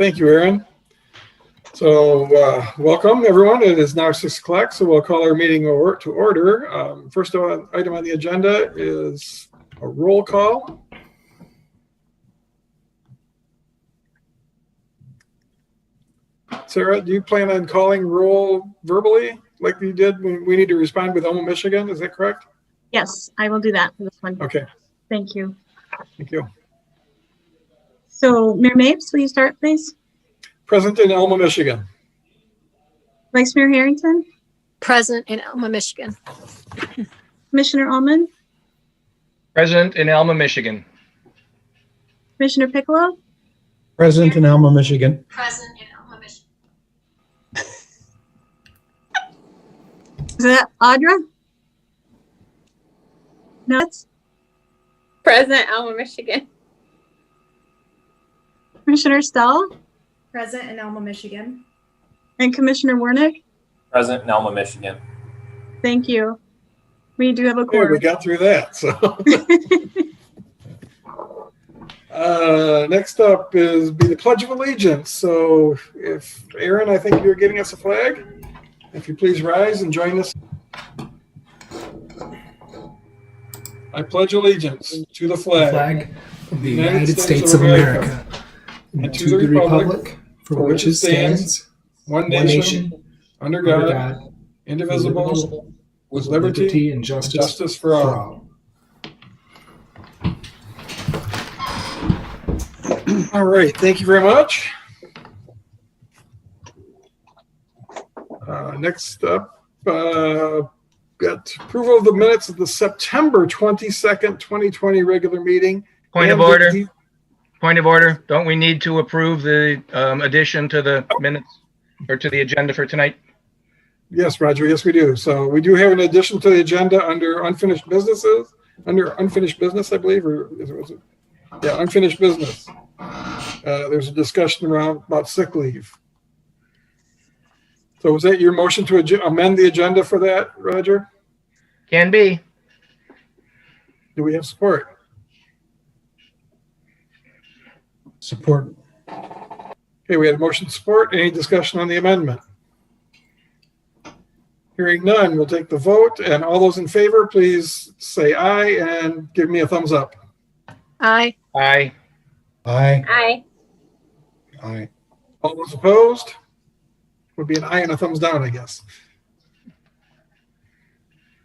Thank you, Aaron. So welcome, everyone. It is now 6 o'clock, so we'll call our meeting to order. First item on the agenda is a roll call. Sarah, do you plan on calling roll verbally like you did when we need to respond with Elma, Michigan? Is that correct? Yes, I will do that for this one. Okay. Thank you. Thank you. So, Mayor Mapes, will you start, please? Present in Elma, Michigan. Vice Mayor Harrington? Present in Elma, Michigan. Commissioner Allman? Present in Elma, Michigan. Commissioner Piccolo? Present in Elma, Michigan. Present in Elma, Michigan. Is that Audra? No, it's Present, Elma, Michigan. Commissioner Stahl Present in Elma, Michigan. and Commissioner Warnick. Present in Elma, Michigan. Thank you. We do have a Okay, we quorum. got through that. So next up is the Pledge of Allegiance. So if Aaron, I think you're giving us a flag. If you please rise and join us. I pledge allegiance to the flag of the United States of America and to the republic for which it stands, one one nation, under under God, God, indivisible, with liberty and and justice justice for all. All right, thank you very much. Next up, got approval of the minutes of the September 22nd, 2020 regular meeting. Point of And order. the- Point of order. Don't we need to approve the addition to the minutes or to the agenda for tonight? Yes, Roger, yes, we do. So we do have an addition to the agenda under unfinished businesses, under unfinished business, I believe, or was it? Yeah, unfinished business. There's a discussion around about sick leave. So was that your motion to amend the agenda for that, Roger? Can be. Do we have support? Support. Okay, we had a motion to support. Any discussion on the amendment? Hearing none, we'll take the vote, and all those in favor, please say aye and give me a thumbs up. Aye. Aye. Aye. Aye. Aye. All those opposed? Would be an aye and a thumbs down, I guess.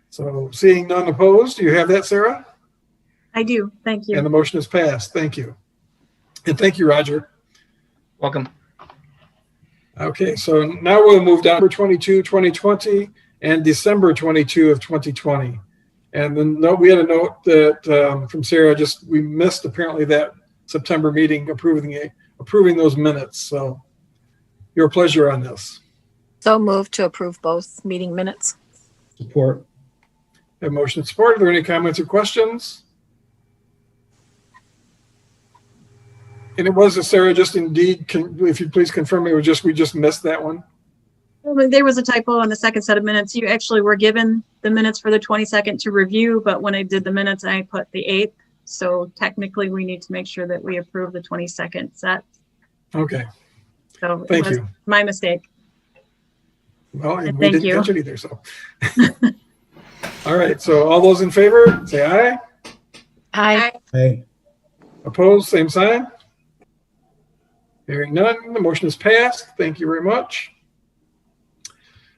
So seeing none opposed, do you have that, Sarah? I do. Thank And you. the motion is passed. Thank you. And thank you, Roger. Welcome. Okay, so now we'll move down to 22, 2020 and December 22 of 2020. And then we had a note that from Sarah, we missed apparently that September meeting approving those minutes. So your pleasure on this. So moved to approve both meeting minutes. Support. Have motion and support. Are there any comments or questions? And it was, Sarah, just indeed, if you please confirm, it was just, we just missed that one. Well, there was a typo on the second set of minutes. You actually were given the minutes for the 22nd to review, but when I did the minutes, I put the 8th. So technically, we need to make sure that we approve the 22nd set. Okay, So it thank was you. my mistake. Well, and we Thank didn't you. catch it either, so. All right, so all those in favor, say aye. Aye. Aye. Opposed, same sign. Hearing none, the motion is passed. Thank you very much.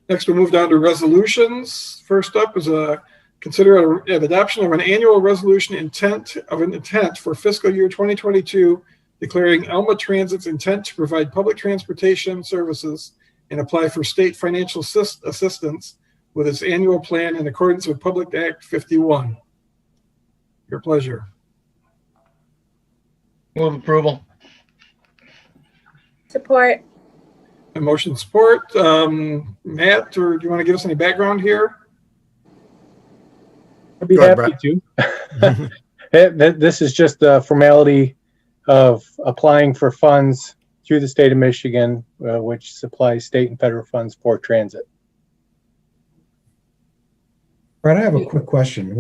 Next, we'll move down to resolutions. First up is consider an adoption of an annual resolution intent for fiscal year 2022, declaring Elma Transit's intent to provide public transportation services and apply for state financial assistance with its annual plan in accordance with Public Act 51. Your pleasure. Move approval. Support. A motion support. Matt, or do you want to give us any background here? I'd be Go ahead, happy to. This is just the formality of applying for funds through the state of Michigan, which supplies state and federal funds for transit. Brad, I have a quick question.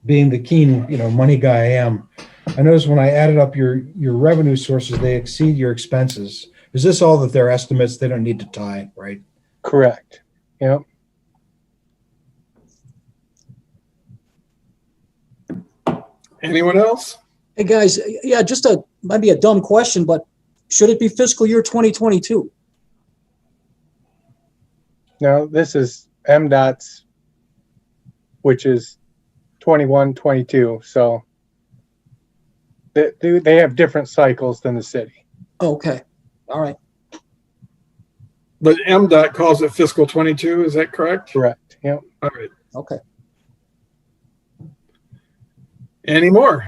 being the keen, money guy I am, I noticed when I added up your revenue sources, they exceed your expenses. Is this all that they're estimates? They don't need to tie, right? Correct. Yep. Anyone else? Hey, guys, yeah, might be a dumb question, but should it be fiscal year 2022? No, this is MDOT's, which is 21, 22. So they have different cycles than the city. Okay, all right. But MDOT calls it fiscal 22, is that correct? Correct. Yep. All right. Okay. Any more?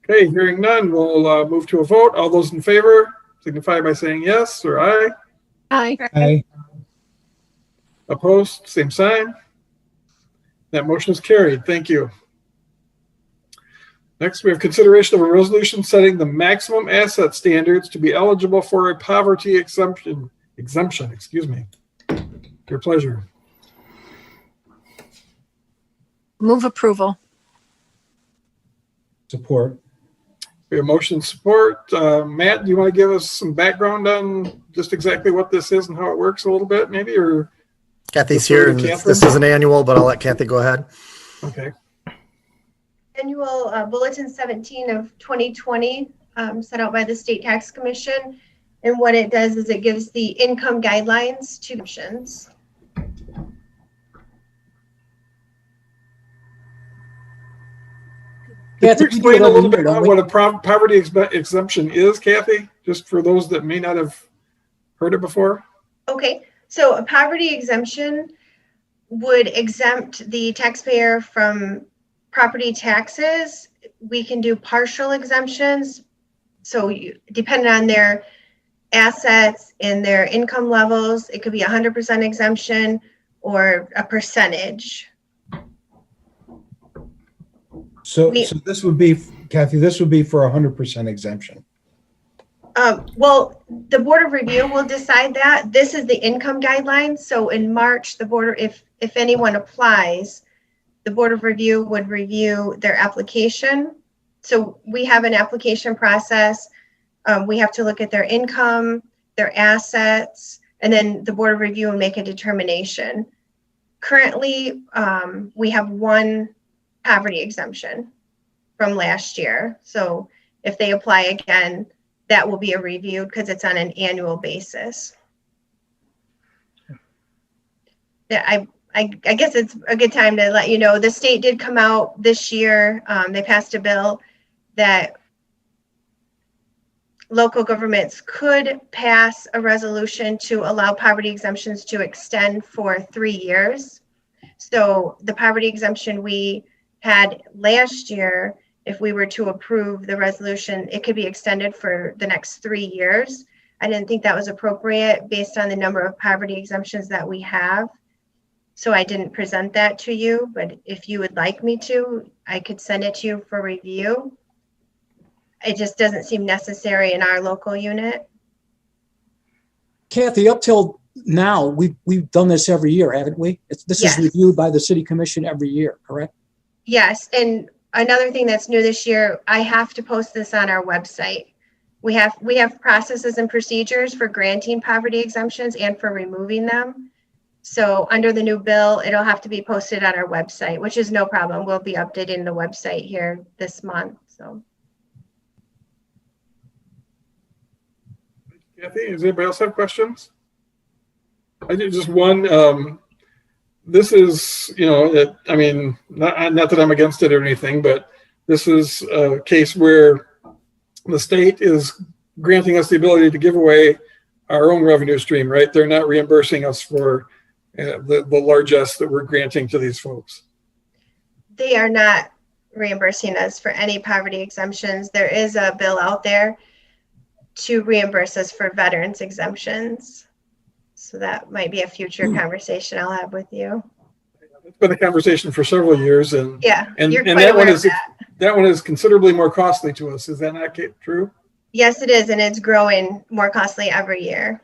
Okay, hearing none, we'll move to a vote. All those in favor signify by saying yes or aye. Aye. Aye. Opposed, same sign. That motion is carried. Thank you. Next, we have consideration of a resolution setting the maximum asset standards to be eligible for a poverty exemption, excuse me. Your pleasure. Move approval. Support. We have motion support. Matt, do you want to give us some background on just exactly what this is and how it works a little bit, maybe, or? Kathy's here, and this is an annual, but I'll let Kathy go ahead. Okay. Annual Bulletin 17 of 2020 set out by the State Tax Commission. And what it does is it gives the income guidelines to options. Can you explain a little bit about what a poverty exemption is, Kathy? Just for those that may not have heard it before. Okay, so a poverty exemption would exempt the taxpayer from property taxes. We can do partial exemptions. So depending on their assets and their income levels, it could be 100% exemption or a percentage. So this would be, Kathy, this would be for 100% exemption. Well, the Board of Review will decide that. This is the income guidelines. So in March, the board, if anyone applies, the Board of Review would review their application. So we have an application process. We have to look at their income, their assets, and then the Board of Review will make a determination. Currently, we have one poverty exemption from last year. So if they apply again, that will be a review because it's on an annual basis. Yeah, I guess it's a good time to let you know, the state did come out this year. They passed a bill that local governments could pass a resolution to allow poverty exemptions to extend for 3 years. So the poverty exemption we had last year, if we were to approve the resolution, it could be extended for the next 3 years. I didn't think that was appropriate based on the number of poverty exemptions that we have. So I didn't present that to you, but if you would like me to, I could send it to you for review. It just doesn't seem necessary in our local unit. Kathy, up till now, we've done this every year, haven't we? This Yes. is reviewed by the City Commission every year, correct? Yes, and another thing that's new this year, I have to post this on our website. We have processes and procedures for granting poverty exemptions and for removing them. So under the new bill, it'll have to be posted on our website, which is no problem. We'll be updating the website here this month. So. Kathy, does anybody else have questions? I did just one. This is, I mean, not that I'm against it or anything, but this is a case where the state is granting us the ability to give away our own revenue stream, right? They're not reimbursing us for the largesse that we're granting to these folks. They are not reimbursing us for any poverty exemptions. There is a bill out there to reimburse us for veterans exemptions. So that might be a future conversation I'll have with you. It's been a conversation for several years, and yeah, and that one is considerably more costly to us. Is that not true? Yes, it is, and it's growing more costly every year.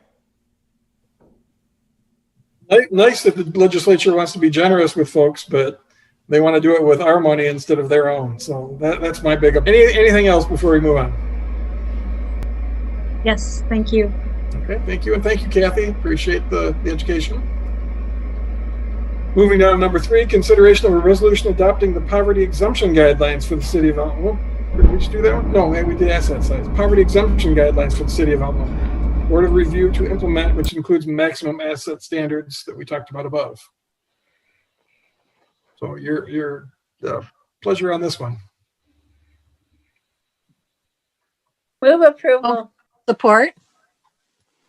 Nice that the legislature wants to be generous with folks, but They want to do it with our money instead of their own. So that's my big. Anything else before we move on? Yes, thank you. Okay, thank you. And thank you, Kathy. Appreciate the education. Moving down to number 3, consideration of a resolution adopting the poverty exemption guidelines for the city of Alamo. Did we just do that one? No, we did asset size. Poverty exemption guidelines for the city of Alamo. Board of review to implement, which includes maximum asset standards that we talked about above. So your pleasure on this one. Move approval. Support.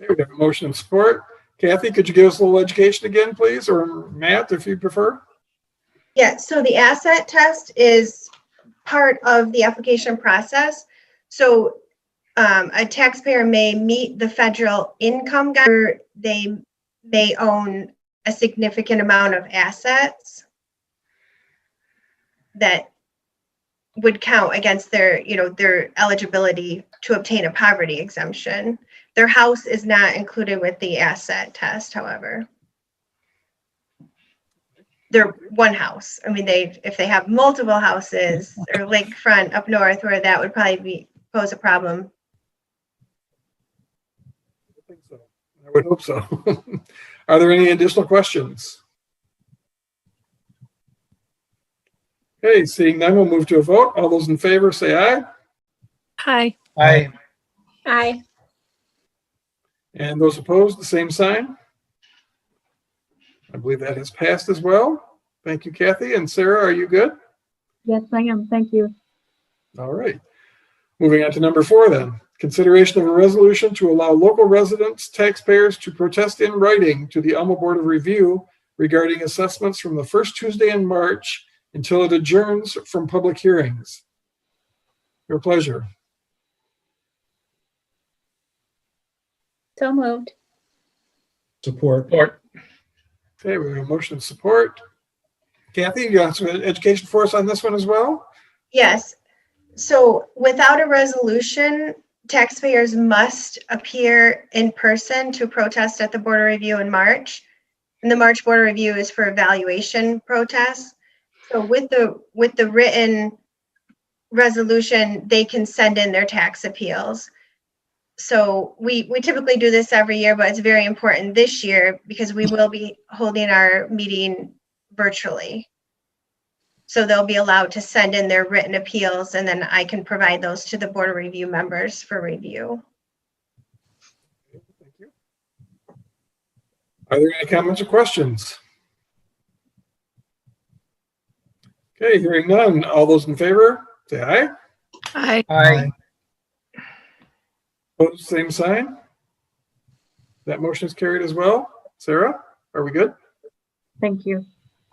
Okay, we have a motion and support. Kathy, could you give us a little education again, please? Or Matt, if you prefer? Yeah, so the asset test is part of the application process. So a taxpayer may meet the federal income guide. They may own a significant amount of assets that would count against their, their eligibility to obtain a poverty exemption. Their house is not included with the asset test, however. They're one house. I mean, if they have multiple houses or lakefront up north, where that would probably pose a problem. I think so. I would hope so. Are there any additional questions? Okay, seeing none, we'll move to a vote. All those in favor say aye. Aye. Aye. Aye. And those opposed, the same sign. I believe that has passed as well. Thank you, Kathy. And Sarah, are you good? Yes, I am. Thank you. All right. Moving on to number 4 then. Consideration of a resolution to allow local residents, taxpayers to protest in writing to the Alma Board of Review regarding assessments from the first Tuesday in March until it adjourns from public hearings. Your pleasure. So moved. Support. Support. Okay, we have a motion of support. Kathy, you got some education for us on this one as well? Yes. So without a resolution, taxpayers must appear in person to protest at the Board of Review in March. And the March Board of Review is for evaluation protests. So with the written resolution, they can send in their tax appeals. So we typically do this every year, but it's very important this year because we will be holding our meeting virtually. So they'll be allowed to send in their written appeals, and then I can provide those to the Board of Review members for review. Thank you. Are there any comments or questions? Okay, hearing none. All those in favor, say aye. Aye. Aye. Opposed, same sign. That motion is carried as well. Sarah, are we good? Thank you.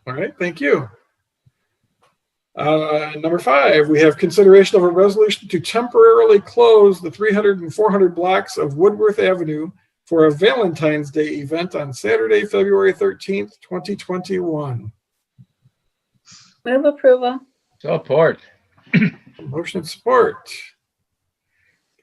All right, thank you. Number 5, we have consideration of a resolution to temporarily close the 300 and 400 blocks of Woodworth Avenue for a Valentine's Day event on Saturday, February 13th, 2021. Move approval. Support. Motion and support.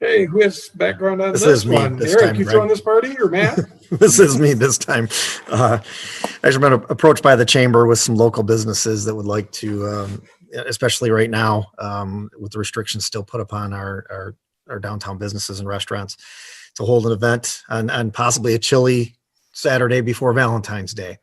Okay, who has background on This this is me one? this Eric, time, you Greg. throwing this party or Matt? This is me this time. Actually, been approached by the chamber with some local businesses that would like to, especially right now, with the restrictions still put upon our downtown businesses and restaurants, to hold an event on possibly a chilly Saturday before Valentine's Day.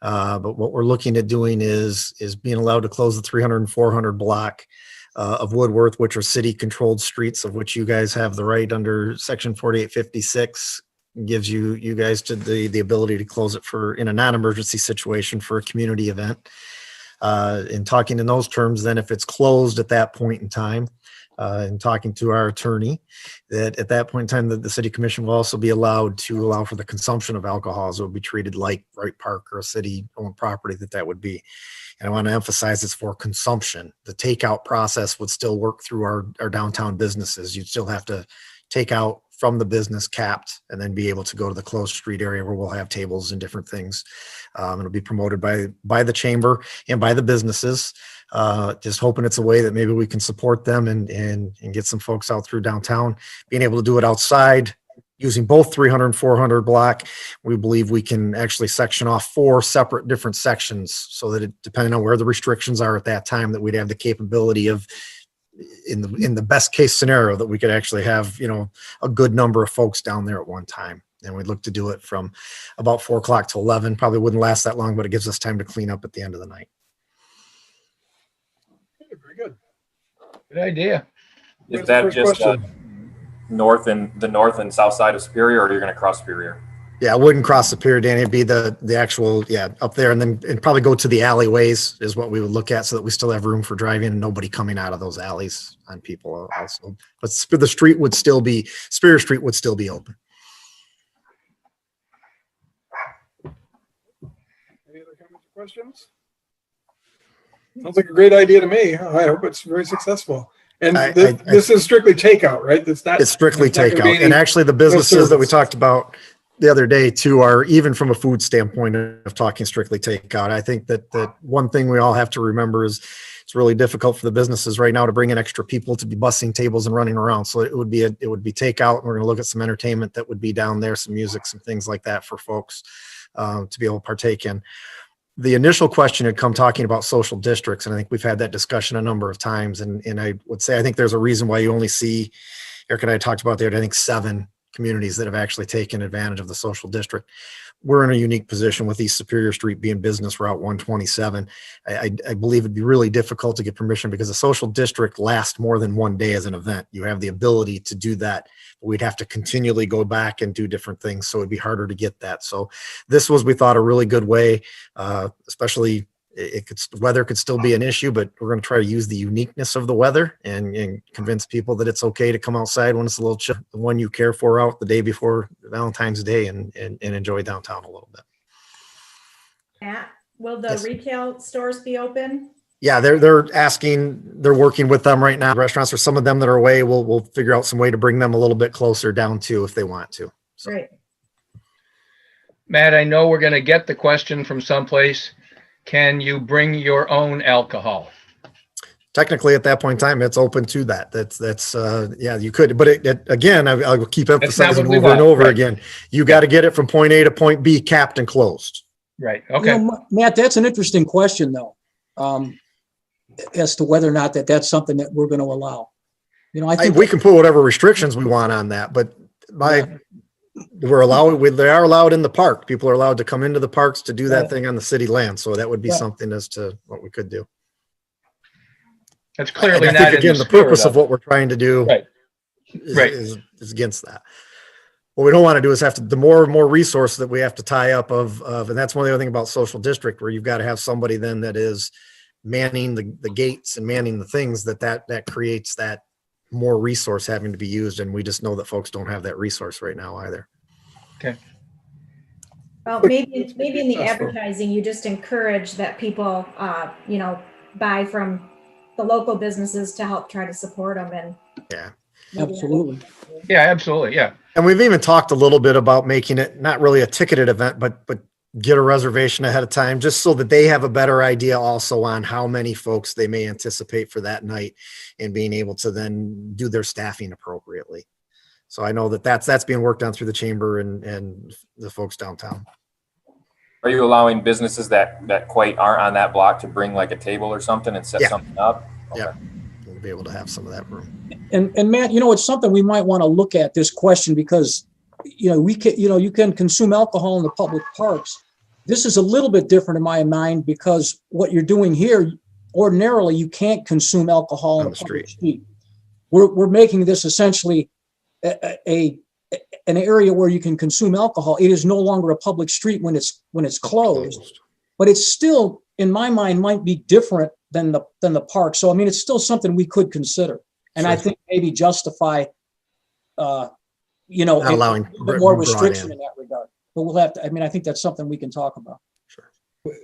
But what we're looking at doing is being allowed to close the 300 and 400 block of Woodworth, which are city-controlled streets, of which you guys have the right under Section 4856, gives you guys to the ability to close it for in a non-emergency situation for a community event. In talking in those terms, then if it's closed at that point in time, and talking to our attorney, that at that point in time, the city commission will also be allowed to allow for the consumption of alcohol, so it would be treated like Wright Park or a city-owned property that would be. And I want to emphasize it's for consumption. The takeout process would still work through our downtown businesses. You'd still have to take out from the business capped and then be able to go to the closed street area where we'll have tables and different things. It'll be promoted by the chamber and by the businesses. Just hoping it's a way that maybe we can support them and get some folks out through downtown, being able to do it outside, using both 300 and 400 block, we believe we can actually section off 4 separate different sections so that it, depending on where the restrictions are at that time, that we'd have the capability of, in the best case scenario, that we could actually have, you know, a good number of folks down there at one time. And we'd look to do it from about 4 o'clock to 11. Probably wouldn't last that long, but it gives us time to clean up at the end of the night. Very good. Good idea. Is that just north and south side of Superior, or you're going to cross Superior? Yeah, I wouldn't cross Superior, Danny. It'd be the actual, up there, and then and probably go to the alleyways is what we would look at, so that we still have room for driving and nobody coming out of those alleys on people also. But the street would still be, Superior Street would still be open. Any other comments or questions? Sounds like a great idea to me. I hope it's very successful. And this is strictly takeout, right? It's strictly it's not gonna be takeout. any- And actually the businesses that we service. talked about the other day too are, even from a food standpoint of talking strictly takeout, I think that one thing we all have to remember is it's really difficult for the businesses right now to bring in extra people to be bussing tables and running around. So it would be takeout. And we're going to look at some entertainment that would be down there, some music, some things like that for folks to be able to partake in. The initial question had come talking about social districts, and I think we've had that discussion a number of times. And I would say I think there's a reason why you only see, Eric and I talked about there, I think 7 communities that have actually taken advantage of the social district. We're in a unique position with East Superior Street being Business Route 127. I believe it'd be really difficult to get permission because a social district lasts more than one day as an event. You have the ability to do that, but we'd have to continually go back and do different things. So it'd be harder to get that. So this was, we thought, a really good way, especially weather could still be an issue, but we're going to try to use the uniqueness of the weather and convince people that it's okay to come outside when it's a little chill, the one you care for out the day before Valentine's Day, and enjoy downtown a little bit. Matt, will the Yes. retail stores be open? Yeah, they're working with them right now. Restaurants, or some of them that are away, we'll figure out some way to bring them a little bit closer down too if they want to. So. Great. Matt, I know we're going to get the question from someplace. Can you bring your own alcohol? Technically, at that point in time, it's open to that. That's yeah, you could, but again, I'll keep emphasizing what we over and want, over right. again. You got to get it from point A to point B, capped and closed. Right. Okay. You know, Matt, that's an interesting question though, as to whether or not that's something that we're going to allow. You know, I think We can put whatever restrictions we want on that, but they are allowed in the park. People are allowed to come into the parks to do that thing on the city land. So that would be something as to what we could do. That's clearly I not think, in again, the spirit purpose of what we're trying to do Right. is against that. What we don't want to do is the more and more resources that we have to tie up of, and that's one of the other thing about social district, where you've got to have somebody then that is manning the gates and manning the things that creates that more resource having to be used. And we just know that folks don't have that resource right now either. Okay. Well, maybe in the advertising, you just encourage that people, buy from the local businesses to help try to support them. And Yeah. absolutely. Yeah, absolutely. Yeah. And we've even talked a little bit about making it not really a ticketed event, but get a reservation ahead of time, just so that they have a better idea also on how many folks they may anticipate for that night, and being able to then do their staffing appropriately. So I know that's being worked on through the chamber and the folks downtown. Are you allowing businesses that quite aren't on that block to bring like a table or something and set Yeah. something up? Yeah. We'll be able to have some of that room. And Matt, it's something we might want to look at this question, because, you can consume alcohol in the public parks. This is a little bit different in my mind, because what you're doing here, ordinarily, you can't consume alcohol on the public street. We're making this essentially an area where you can consume alcohol. It is no longer a public street when it's closed, but it's still, in my mind, might be different than the park. So, I mean, it's still something we could consider. And I think maybe justify, Not allowing a bit more brought restriction in. in that regard. But we'll have to, I think that's something we can talk about.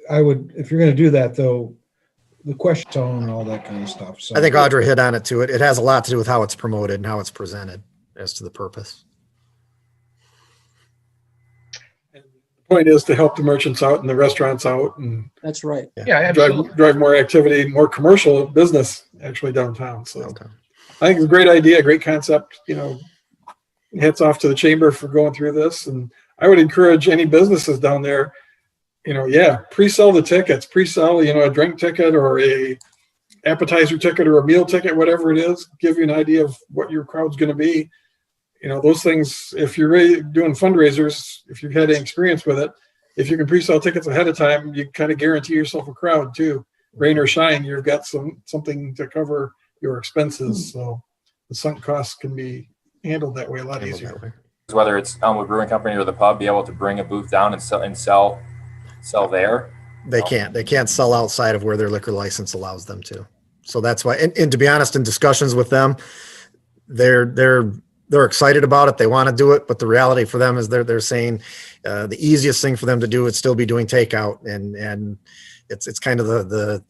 I would, if you're going to do that though, the question tone and all that kind of stuff. So I think Audra hit on it too. It has a lot to do with how it's promoted and how it's presented as to the purpose. The point is to help the merchants out and the restaurants out, and That's right. Yeah, absolutely. drive more activity, more commercial business actually downtown. So I think it's a great idea, great concept. hats off to the chamber for going through this. And I would encourage any businesses down there, pre-sell the tickets, pre-sell, a drink ticket or a appetizer ticket or a meal ticket, whatever it is, give you an idea of what your crowd's going to be. Those things, if you're really doing fundraisers, if you've had any experience with it, if you can pre-sell tickets ahead of time, you kind of guarantee yourself a crowd too. Rain or shine, you've got something to cover your expenses. So the sunk costs can be handled that way a lot easier. Whether it's Elmwood Brewing Company or the pub, be able to bring a booth down and sell there. They can't sell outside of where their liquor license allows them to. So that's why, and to be honest, in discussions with them, they're excited about it. They want to do it, but the reality for them is they're saying the easiest thing for them to do would still be doing takeout, and it's kind of the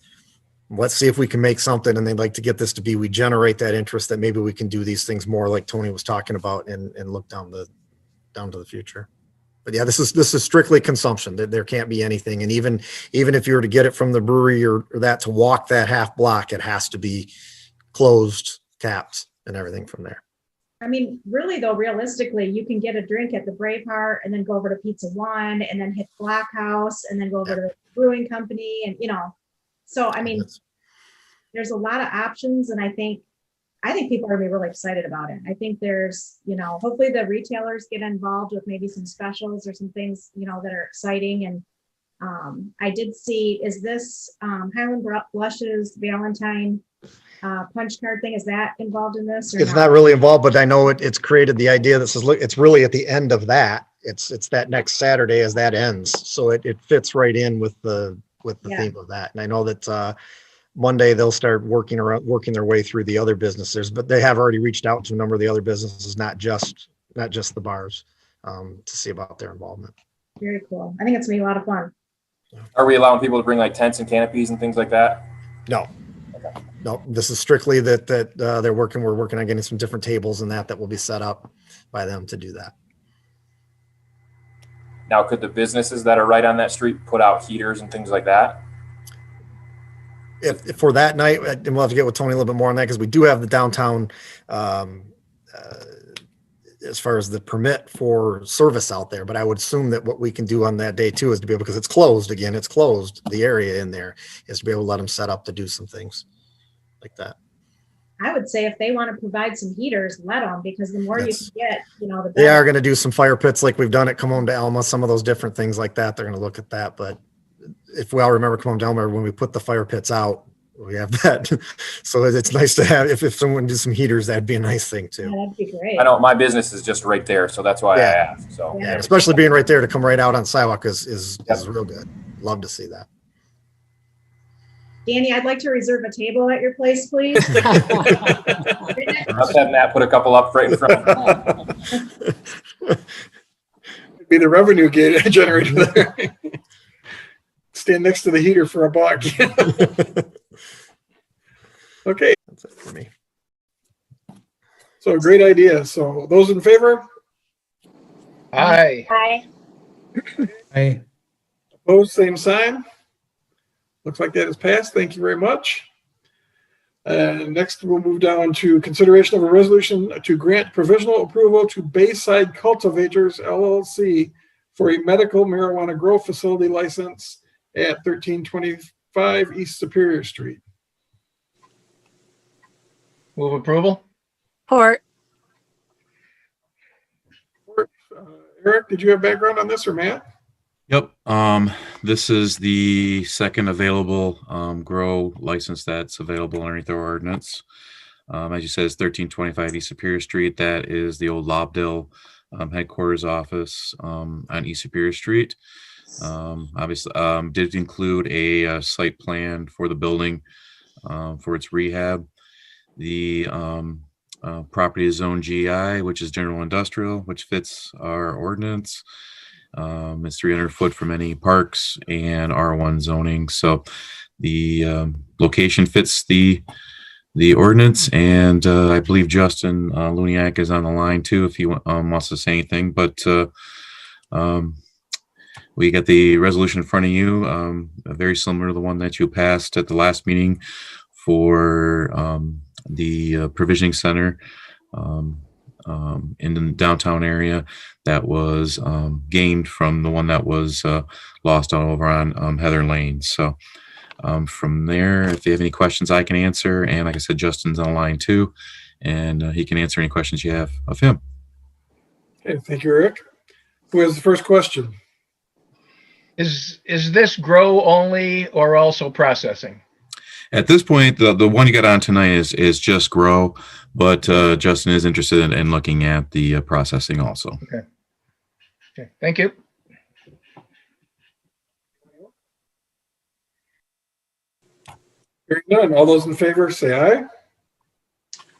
let's see if we can make something. And they'd like to get this to be, we generate that interest that maybe we can do these things more like Tony was talking about and look down to the future. But yeah, this is strictly consumption. There can't be anything. And even if you were to get it from the brewery or that to walk that half block, it has to be closed, tapped, and everything from there. I mean, really though, realistically, you can get a drink at the Braveheart and then go over to Pizza One and then hit Black House and then go over to the brewing company. And, so, I mean, there's a lot of options, and I think people are gonna be really excited about it. I think there's, hopefully the retailers get involved with maybe some specials or some things, that are exciting. And I did see, is this Highland Blushes Valentine punch card thing, is that involved in this? Or it's not really involved, but I know it's created the idea that says, look, it's really at the end of that. It's that next Saturday as that ends. So it fits right in with the theme of that. And I know that Monday they'll start working their way through the other businesses, but they have already reached out to a number of the other businesses, not just the bars, to see about their involvement. Very cool. I think it's gonna be a lot of fun. Are we allowing people to bring like tents and canopies and things like that? No. No, this is strictly that we're working on getting some different tables and that will be set up by them to do that. Now, could the businesses that are right on that street put out heaters and things like that? If for that night, and we'll have to get with Tony a little bit more on that, because we do have the downtown, as far as the permit for service out there. But I would assume that what we can do on that day too is to be able, because it's closed, the area in there is to be able to let them set up to do some things like that. I would say if they want to provide some heaters, let them, because the more you can get, the better. They are going to do some fire pits like we've done at Come Home to Alma, some of those different things like that. They're going to look at that. But if we all remember Come Home to Alma, when we put the fire pits out, we have that. So it's nice to have, if someone did some heaters, that'd be a nice thing too. Yeah, that'd be great. I know my business is just right there, so that's why I asked. So yeah, especially being right there to come right out on sidewalk is real good. Love to see that. Danny, I'd like to reserve a table at your place, please. I'll have Matt put a couple up right in front. Be the revenue generator there. Stand next to the heater for a buck. Okay. That's it for me. So great idea. So those in favor? Aye. Aye. Aye. Opposed, same sign. Looks like that is passed. Thank you very much. Next, we'll move down to consideration of a resolution to grant provisional approval to Bayside Cultivators LLC for a medical marijuana grow facility license at 1325 East Superior Street. Move approval? Support. Eric, did you have background on this, or Matt? Yep. This is the second available grow license that's available underneath our ordinance. As you said, it's 1325 East Superior Street. That is the old Lobdell headquarters office on East Superior Street. Obviously, did include a site plan for the building for its rehab. The property is zone GI, which is general industrial, which fits our ordinance. It's 300 foot from any parks and R1 zoning. So the location fits the ordinance, and I believe Justin Luniak is on the line too if he wants to say anything. But we got the resolution in front of you, very similar to the one that you passed at the last meeting for the provisioning center. in the downtown area that was gained from the one that was lost over on Heather Lane. So from there, if you have any questions, I can answer. And like I said, Justin's on the line too, and he can answer any questions you have of him. Okay, thank you, Eric. Who has the first question? Is this grow only or also processing? At this point, the one you got on tonight is just grow, but Justin is interested in looking at the processing also. Okay. Okay. Thank you. Hearing none. All those in favor say aye.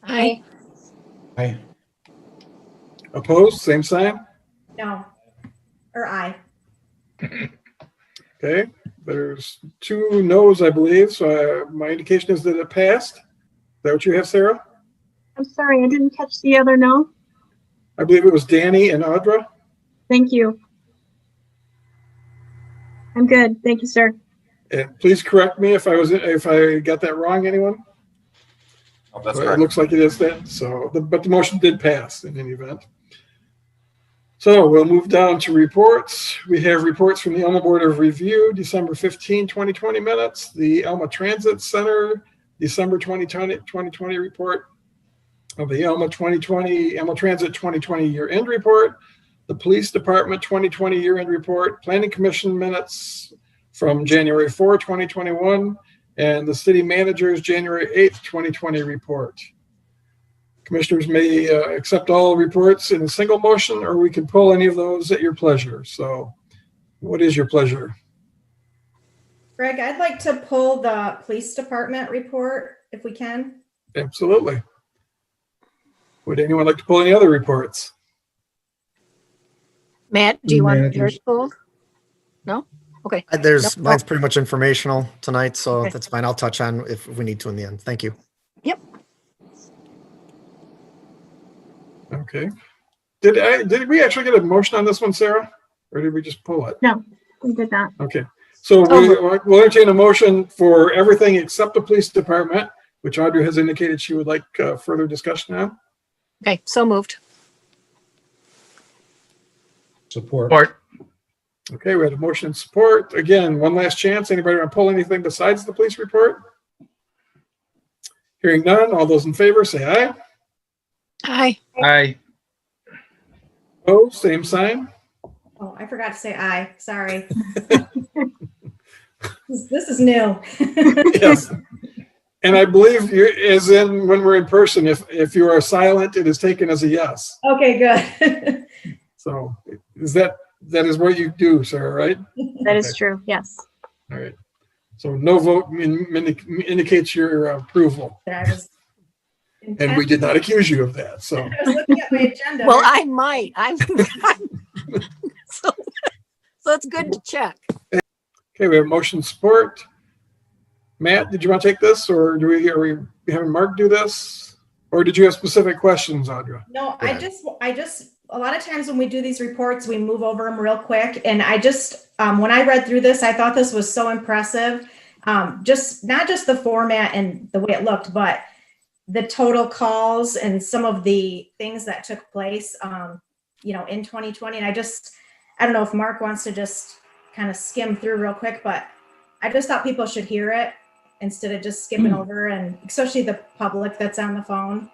Aye. Aye. Opposed, same sign. No. Or I. Okay, there's 2 no's, I believe. So my indication is that it passed. Is that what you have, Sarah? I'm sorry, I didn't catch the other no. I believe it was Danny and Audra. Thank you. I'm good. Thank you, sir. And please correct me if I got that wrong, anyone? Oh, that's But it correct. looks like it is then. So, but the motion did pass in any event. So we'll move down to reports. We have reports from the Elma Board of Review, December 15, 2020 minutes, the Elma Transit Center, December 2020 report of the Elma Transit 2020 year-end report, the Police Department 2020 year-end report, Planning Commission minutes from January 4, 2021, and the City Manager's January 8, 2020 report. Commissioners may accept all reports in a single motion, or we can pull any of those at your pleasure. So what is your pleasure? Greg, I'd like to pull the police department report if we can. Absolutely. Would anyone like to pull any other reports? Matt, do you want yours Managers. pulled? No? Okay. There's Nope. mine's pretty much informational tonight, so Okay. that's fine. I'll touch on if we need to in the end. Thank you. Yep. Okay. Did we actually get a motion on this one, Sarah? Or did we just pull it? No, we did not. Okay. So we'll entertain a motion for everything except the police department, which Audrey has indicated she would like further discussion on. Okay, so moved. Support. Support. Okay, we had a motion and support. Again, one last chance. Anybody want to pull anything besides the police report? Hearing none. All those in favor say aye. Aye. Aye. Oh, same sign. Oh, I forgot to say I. Sorry. This is new. Yes. And I believe you, as in when we're in person, if you are silent, it is taken as a yes. Okay, good. So that is what you do, Sarah, right? That is true. Yes. All right. So no vote indicates your approval. I was And we did not accuse you of that. So I was looking at my agenda. Well, I might. So it's good to check. okay, we have motion support. Matt, did you want to take this, or are we having Mark do this, or did you have specific questions, Audra? No, I just a lot of times when we do these reports, we move over them real quick. And I just, when I read through this, I thought this was so impressive. Just not just the format and the way it looked, but the total calls and some of the things that took place, in 2020. And I don't know if Mark wants to just kind of skim through real quick, but I just thought people should hear it instead of just skipping over, and especially the public that's on the phone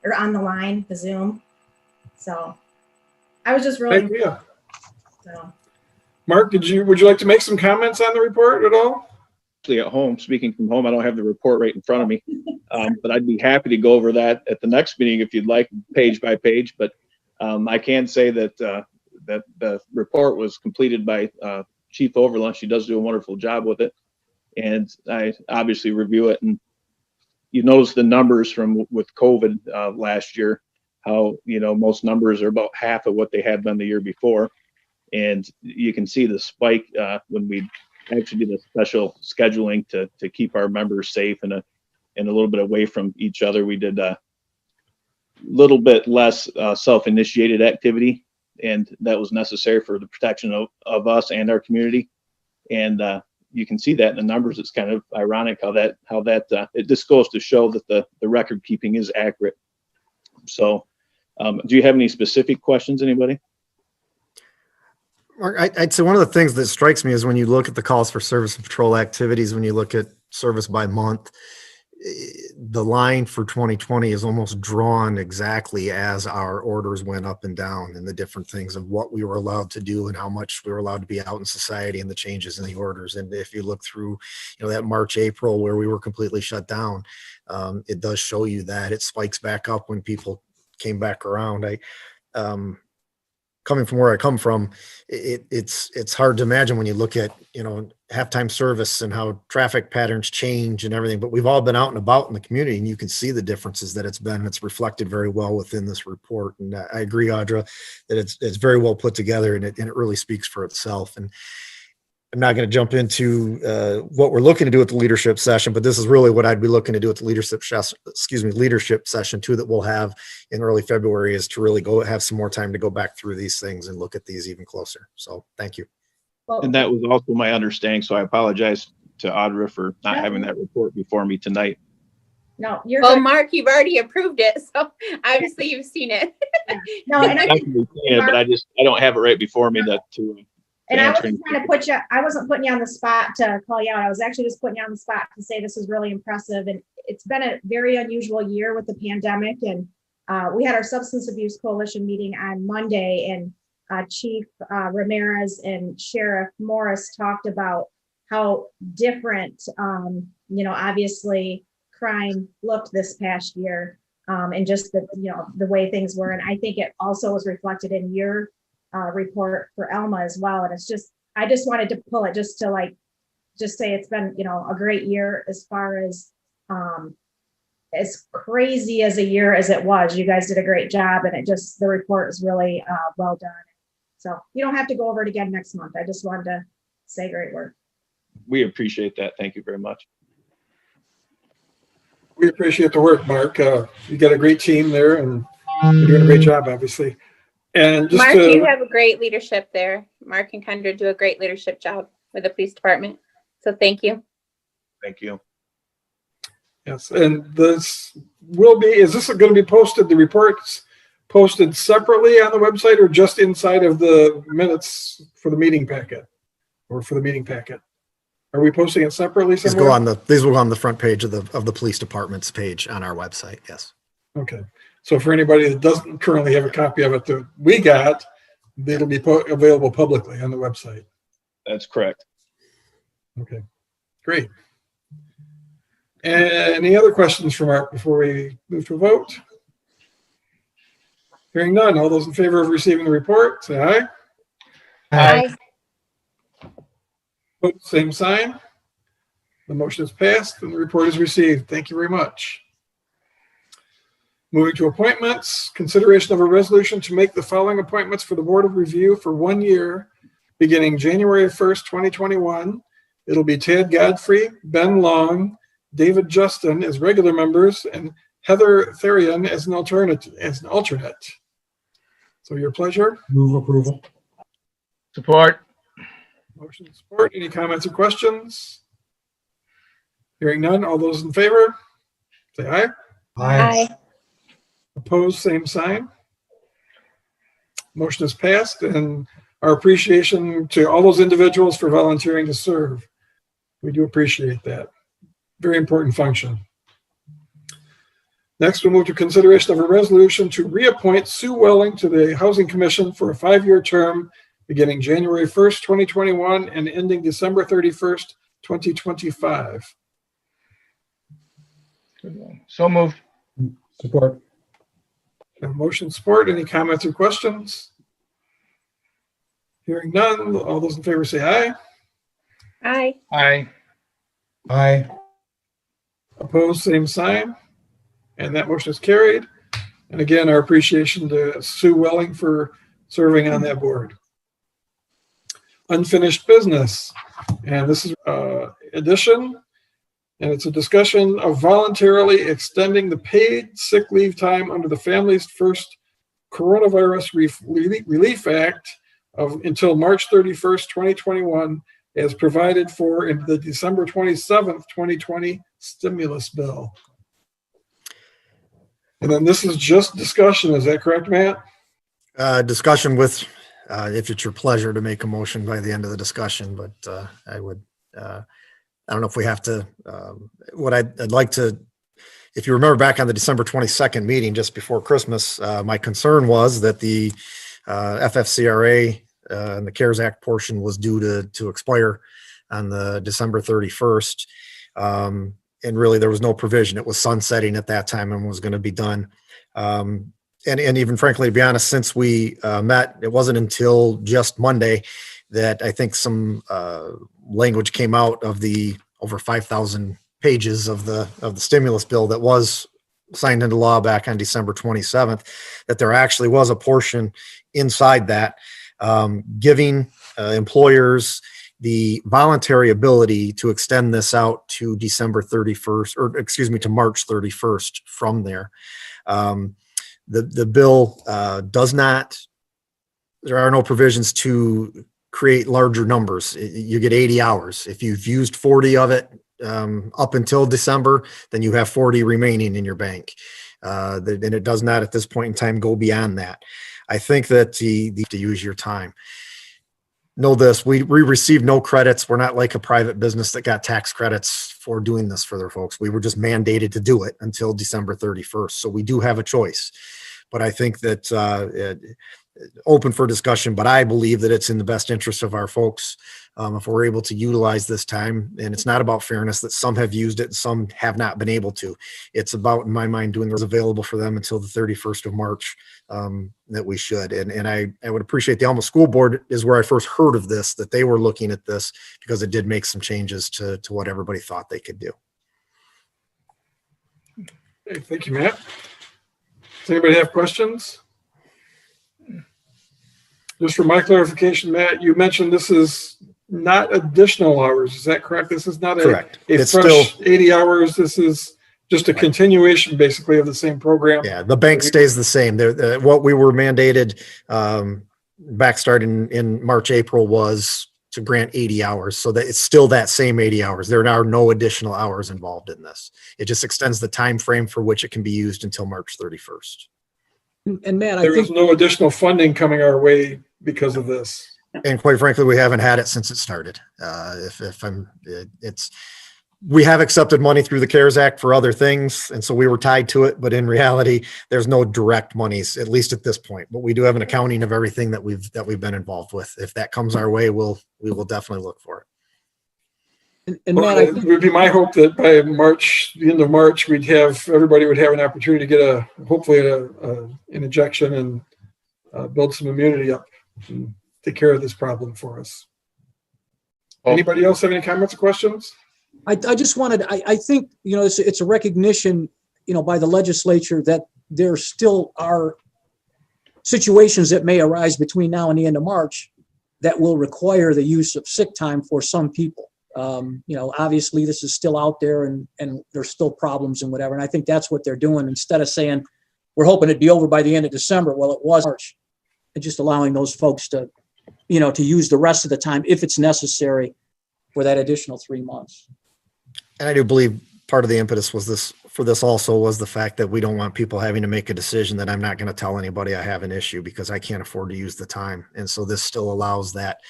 or on the line, the Zoom. So I was just really, Thank you. so. Mark, would you like to make some comments on the report at all? Actually at home, speaking from home, I don't have the report right in front of me, but I'd be happy to go over that at the next meeting if you'd like, page by page. But I can say that that the report was completed by Chief Overland. She does do a wonderful job with it, and I obviously review it. And you notice the numbers from with COVID last year, how most numbers are about half of what they had been the year before, and you can see the spike when we actually did a special scheduling to keep our members safe and a little bit away from each other. We did a little bit less self-initiated activity, and that was necessary for the protection of us and our community. And you can see that in the numbers. It's kind of ironic how that it just goes to show that the record keeping is accurate. So Do you have any specific questions, anybody? Mark, I'd say one of the things that strikes me is when you look at the calls for service and patrol activities, when you look at service by month, the line for 2020 is almost drawn exactly as our orders went up and down, and the different things of what we were allowed to do and how much we were allowed to be out in society, and the changes in the orders. And if you look through, that March, April where we were completely shut down, it does show you that it spikes back up when people came back around. Coming from where I come from, it's hard to imagine when you look at, halftime service and how traffic patterns change and everything, but we've all been out and about in the community, and you can see the differences that it's reflected very well within this report. And I agree, Audra, that it's very well put together, and it really speaks for itself. And I'm not going to jump into what we're looking to do at the leadership session, but this is really what I'd be looking to do at the leadership session too, that we'll have in early February, is to really go have some more time to go back through these things and look at these even closer. So thank you. And that was also my understanding. So I apologize to Audra for not having that report before me tonight. No, you're well, good. Mark, you've already approved it, so obviously you've seen it. No, and I I've seen it, but I don't have it right before me to And I answer wasn't trying to put you, I wasn't putting you on the spot to call you out. I was actually just putting you on the spot to say this is really impressive. And it's been a very unusual year with the pandemic. And we had our Substance Abuse Coalition meeting on Monday, and Chief Ramirez and Sheriff Morris talked about how different, obviously crime looked this past year, and just the way things were. And I think it also was reflected in your report for Elma as well. And I just wanted to pull it just to say it's been, a great year as far as crazy as a year as it was. You guys did a great job, and the report is really well done. So you don't have to go over it again next month. I just wanted to say great work. We appreciate that. Thank you very much. We appreciate the work, Mark. You got a great team there, and you're doing a great job, obviously. And just Mark, you have a great leadership there. Mark and Kendra do a great leadership job with the police department. So thank you. Thank you. Yes, and is this going to be posted, the reports posted separately on the website, or just inside of the minutes for the meeting packet, or for the meeting packet? Are we posting it separately somewhere? These will go on the front page of the police department's page on our website. Yes. Okay. So for anybody that doesn't currently have a copy of it that we got, it'll be available publicly on the website. That's correct. Okay, great. Any other questions for Mark before we move to a vote? Hearing none, all those in favor of receiving the report, say aye. Aye. Vote same sign. The motion is passed and the report is received. Thank you very much. Moving to appointments, consideration of a resolution to make the following appointments for the Board of Review for 1 year, beginning January 1st, 2021. It'll be Ted Godfrey, Ben Long, David Justin as regular members, and Heather Therian as an alternate. So your pleasure. Move approval. Support. Motion and support. Any comments or questions? Hearing none, all those in favor, say aye. Aye. Opposed, same sign. Motion is passed, and our appreciation to all those individuals for volunteering to serve. We do appreciate that. Very important function. Next, we'll move to consideration of a resolution to reappoint Sue Welling to the Housing Commission for a 5-year term beginning January 1st, 2021 and ending December 31st, 2025. So moved. Support. Motion support. Any comments or questions? Hearing none, all those in favor say aye. Aye. Aye. Aye. Opposed, same sign. And that motion is carried. And again, our appreciation to Sue Welling for serving on that board. Unfinished business. And this is addition. And it's a discussion of voluntarily extending the paid sick leave time under the Families First Coronavirus Relief Act until March 31st, 2021, as provided for in the December 27th, 2020 stimulus bill. And then this is just discussion. Is that correct, Matt? Discussion with, if it's your pleasure to make a motion by the end of the discussion, but I would, I don't know if we have to, what I'd like to, if you remember back on the December 22nd meeting just before Christmas, my concern was that the FFCRA and the CARES Act portion was due to expire on the December 31st. And really there was no provision. It was sunsetting at that time and was going to be done. And even frankly, to be honest, since we met, it wasn't until just Monday that I think some language came out of the over 5,000 pages of the stimulus bill that was signed into law back on December 27th, that there actually was a portion inside that giving employers the voluntary ability to extend this out to December 31st, or excuse me, to March 31st from there. The bill does not, there are no provisions to create larger numbers. You get 80 hours. If you've used 40 of it up until December, then you have 40 remaining in your bank. And it does not at this point in time go beyond that. I think that to use your time. Know this, we receive no credits. We're not like a private business that got tax credits for doing this for their folks. We were just mandated to do it until December 31st. So we do have a choice. But I think that open for discussion, but I believe that it's in the best interest of our folks if we're able to utilize this time. And it's not about fairness that some have used it and some have not been able to. It's about, in my mind, doing what's available for them until the 31st of March that we should. And I would appreciate the Alma School Board is where I first heard of this, that they were looking at this because it did make some changes to what everybody thought they could do. Okay, thank you, Matt. Does anybody have questions? Just for my clarification, Matt, you mentioned this is not additional hours. Is that correct? This is not Correct. a It's fresh still 80 hours. This is just a continuation basically of the same program. Yeah, the bank stays the same. What we were mandated back starting in March, April was to grant 80 hours. So that it's still that same 80 hours. There are no additional hours involved in this. It just extends the time frame for which it can be used until March 31st. And Matt, I There think is no additional funding coming our way because of this. And quite frankly, we haven't had it since it started. We have accepted money through the CARES Act for other things, and so we were tied to it. But in reality, there's no direct monies, at least at this point. But we do have an accounting of everything that we've been involved with. If that comes our way, we will definitely look for it. and Well, Matt, I it think would be my hope that by March, the end of March, everybody would have an opportunity to get hopefully an injection and build some immunity up and take care of this problem for us. Anybody else have any comments or questions? I just wanted, I think, it's a recognition, by the legislature that there still are situations that may arise between now and the end of March that will require the use of sick time for some people. Obviously this is still out there and there's still problems and whatever. And I think that's what they're doing instead of saying, we're hoping it'd be over by the end of December. Well, it was March, and just allowing those folks to use the rest of the time if it's necessary for that additional 3 months. And I do believe part of the impetus was the fact that we don't want people having to make a decision that I'm not going to tell anybody I have an issue because I can't afford to use the time. And so this still allows that.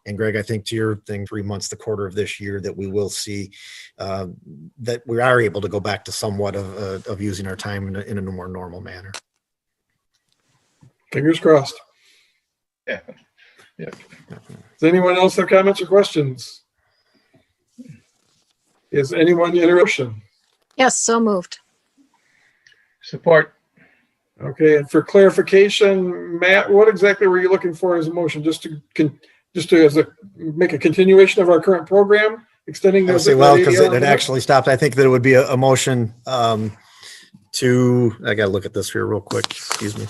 And Greg, I think to your thing, 3 months, the quarter of this year, that we will see that we are able to go back to somewhat of using our time in a more normal manner. Fingers crossed. Yeah. Does anyone else have comments or questions? Is anyone interested? Yes, so moved. Support. Okay, and for clarification, Matt, what exactly were you looking for as a motion? Just to make a continuation of our current program, extending I would those. say, well, because it actually stopped. I think that it would be a motion I got to look at this here real quick. Excuse me.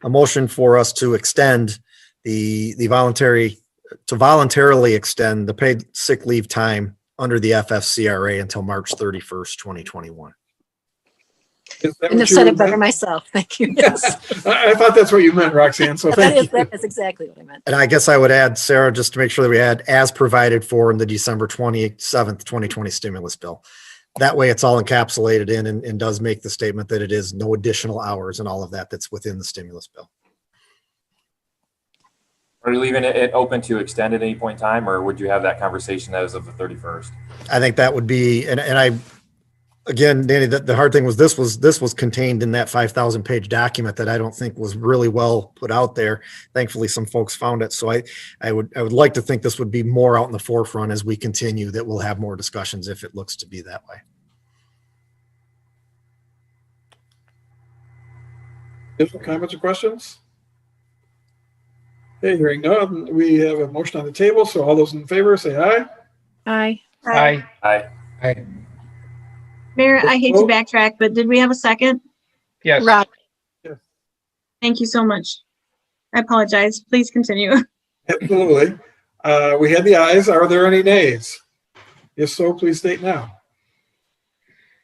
A motion for us to extend the voluntarily extend the paid sick leave time under the FFCRA until March 31st, 2021. Couldn't have said it better myself. Thank you. Yes. I thought that's what you meant, Roxanne. So thank you. That is exactly what I meant. And I guess I would add, Sarah, just to make sure that we had as provided for in the December 27th, 2020 stimulus bill. that way it's all encapsulated in and does make the statement that it is no additional hours and all of that that's within the stimulus bill. Are you leaving it open to extend at any point in time, or would you have that conversation as of the 31st? I think that would be, and I, again, Danny, the hard thing was this was contained in that 5,000 page document that I don't think was really well put out there. Thankfully, some folks found it. So I would like to think this would be more out in the forefront as we continue, that we'll have more discussions if it looks to be that way. Additional comments or questions? Okay, hearing none, we have a motion on the table. So all those in favor say aye. Aye. Aye. Aye. I, Mayor, I hate to backtrack, but did we have a second? Yes. Rob, Thank you so much. I apologize. Please continue. Absolutely. We had the ayes. Are there any nays? If so, please state now.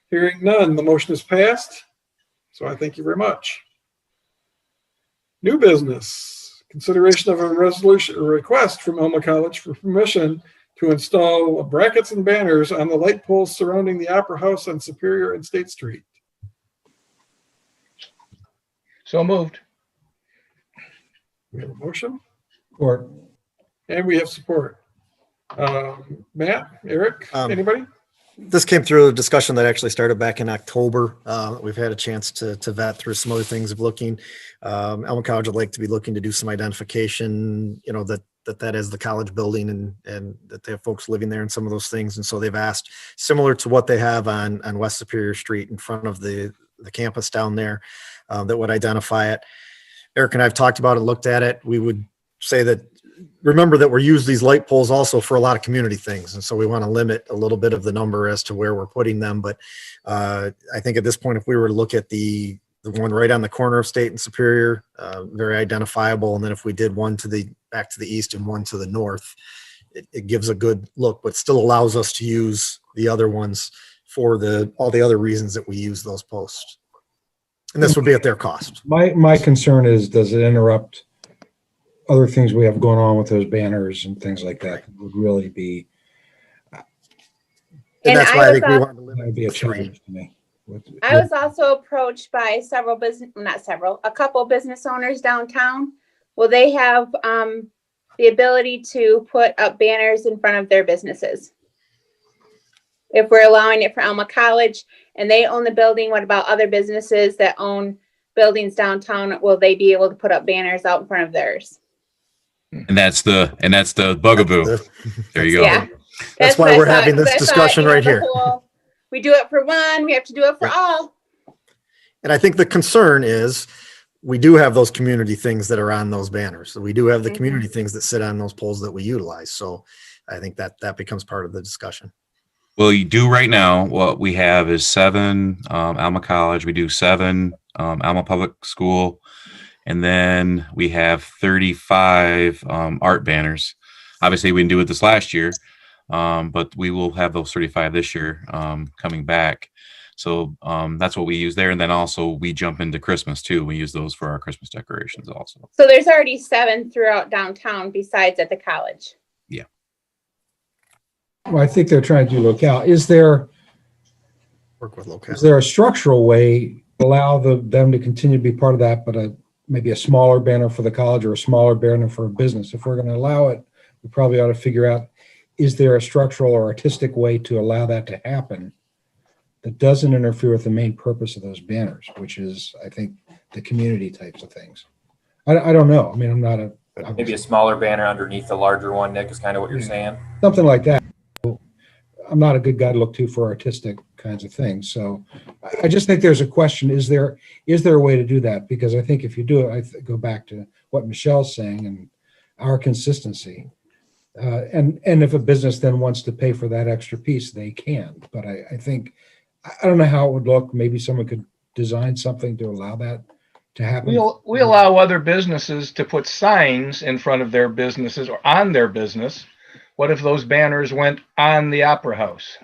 Hearing none, the motion is passed. So I thank you very much. New business. Consideration of a resolution or request from Elma College for permission to install brackets and banners on the light poles surrounding the Opera House on Superior and State Street. So moved. We have a motion or and we have support. Matt, Eric, anybody? This came through a discussion that actually started back in October. We've had a chance to vet through some other things of looking. Elma College would like to be looking to do some identification, you know, that is the college building and that they have folks living there and some of those things. And so they've asked, similar to what they have on West Superior Street in front of the campus down there, that would identify it. Eric and I have talked about it, looked at it. We would say that, remember that we're using these light poles also for a lot of community things. And so we want to limit a little bit of the number as to where we're putting them. But I think at this point, if we were to look at the one right on the corner of State and Superior, very identifiable. And then if we did one back to the east and one to the north, it gives a good look, but still allows us to use the other ones for all the other reasons that we use those posts. And this would be at their cost. my concern is, does it interrupt other things we have going on with those banners and things like that? It would really be. And that's why I think we want to limit. That would be a challenge to me. I was also approached by a couple business owners downtown. Will they have the ability to put up banners in front of their businesses? If we're allowing it for Elma College and they own the building, what about other businesses that own buildings downtown? Will they be able to put up banners out in front of theirs? And that's the bugaboo. There you go. Yeah. That's why we're having this discussion right here. We do it for one, we have to do it for all. And I think the concern is we do have those community things that are on those banners. So we do have the community things that sit on those poles that we utilize. So I think that becomes part of the discussion. Well, you do right now, what we have is 7 Alma College. We do 7 Alma Public School. And then we have 35 art banners. Obviously, we didn't do it this last year, but we will have those 35 this year coming back. So that's what we use there. And then also we jump into Christmas too. We use those for our Christmas decorations also. So there's already 7 throughout downtown besides at the college. Yeah. Well, I think they're trying to do locale. Is there a structural way to allow them to continue to be part of that, but maybe a smaller banner for the college or a smaller banner for a business? If we're going to allow it, we probably ought to figure out, is there a structural or artistic way to allow that to happen that doesn't interfere with the main purpose of those banners, which is, I think, the community types of things. I don't know. I mean, I'm not maybe a smaller banner underneath the larger one, Nick, is kind of what you're saying. Something like that. I'm not a good guy to look to for artistic kinds of things. So I just think there's a question, is there a way to do that? Because I think if you do it, I go back to what Michelle's saying and our consistency. And if a business then wants to pay for that extra piece, they can. But I think, I don't know how it would look. Maybe someone could design something to allow that to happen. We allow other businesses to put signs in front of their businesses or on their business. What if those banners went on the Opera House?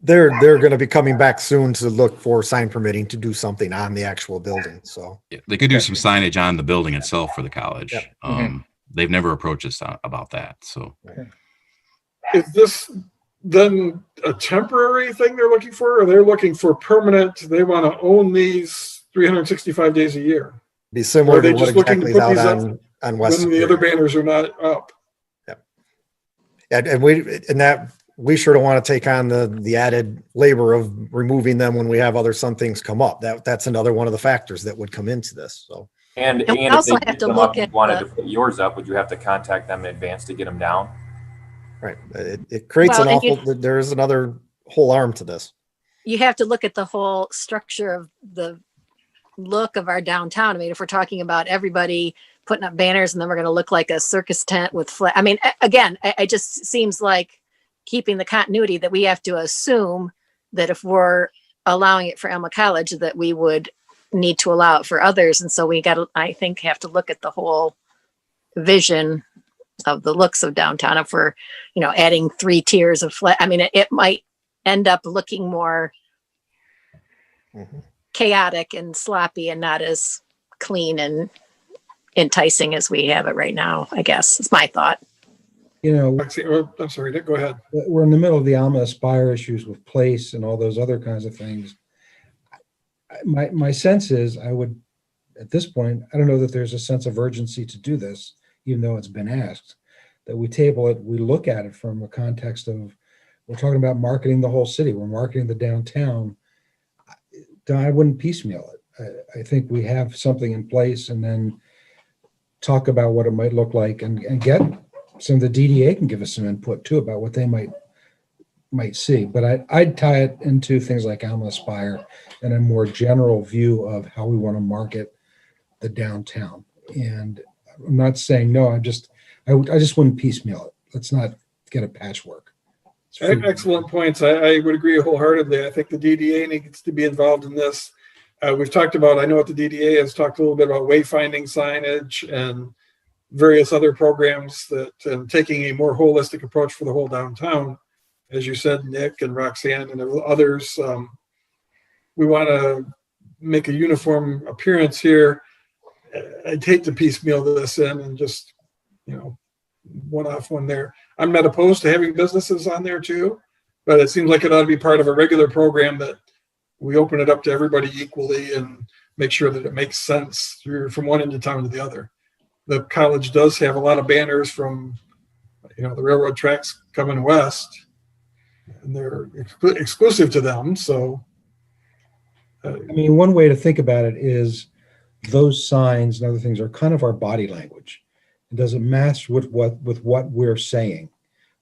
They're going to be coming back soon to look for sign permitting to do something on the actual building. So yeah, they could do some signage on the building itself for the college. Yep. They've never approached us about that. So is this then a temporary thing they're looking for, or they're looking for permanent? They want to own these 365 days a year. Be Or similar are they to what just looking exactly to is put out these up on West when the Superior. other banners are not up? And that we sure don't want to take on the added labor of removing them when we have some things come up. That's another one of the factors that would come into this. So. And And we if also they have did to come look up and at wanted the- to put yours up, would you have to contact them in advance to get them down? Right. It creates Well, an and you- awful, there is another whole arm to this. You have to look at the whole structure of the look of our downtown. I mean, if we're talking about everybody putting up banners and then we're going to look like a circus tent with I mean, again, it just seems like keeping the continuity that we have to assume that if we're allowing it for Elma College, that we would need to allow it for others. And so we got to, I think, have to look at the whole vision of the looks of downtown. If we're, adding 3 tiers of I mean, it might end up looking more chaotic and sloppy and not as clean enticing as we have it right now, I guess. It's my thought. I'm sorry, go ahead. We're in the middle of the Alma Aspire issues with place and all those other kinds of things. My sense is I would, at this point, I don't know that there's a sense of urgency to do this, even though it's been asked, that we table it, we look at it from a context of, we're talking about marketing the whole city, we're marketing the downtown. I wouldn't piecemeal it. I think we have something in place and then talk about what it might look like and get some of the DDA can give us some input too about what they might see. But I'd tie it into things like Alma Aspire and a more general view of how we want to market the downtown. And I'm not saying no, I just wouldn't piecemeal it. Let's not get a patchwork. Excellent points. I would agree wholeheartedly. I think the DDA needs to be involved in this. We've talked about, I know what the DDA has talked a little bit about wayfinding signage and various other programs that taking a more holistic approach for the whole downtown. As you said, Nick and Roxanne and others, we want to make a uniform appearance here. I'd hate to piecemeal this in and just, one off one there. I'm not opposed to having businesses on there too, but it seems like it ought to be part of a regular program that we open it up to everybody equally and make sure that it makes sense from one end of town to the other. The college does have a lot of banners from, the railroad tracks coming west, and they're exclusive to them. So, I mean, one way to think about it is those signs and other things are kind of our body language. It doesn't match with what we're saying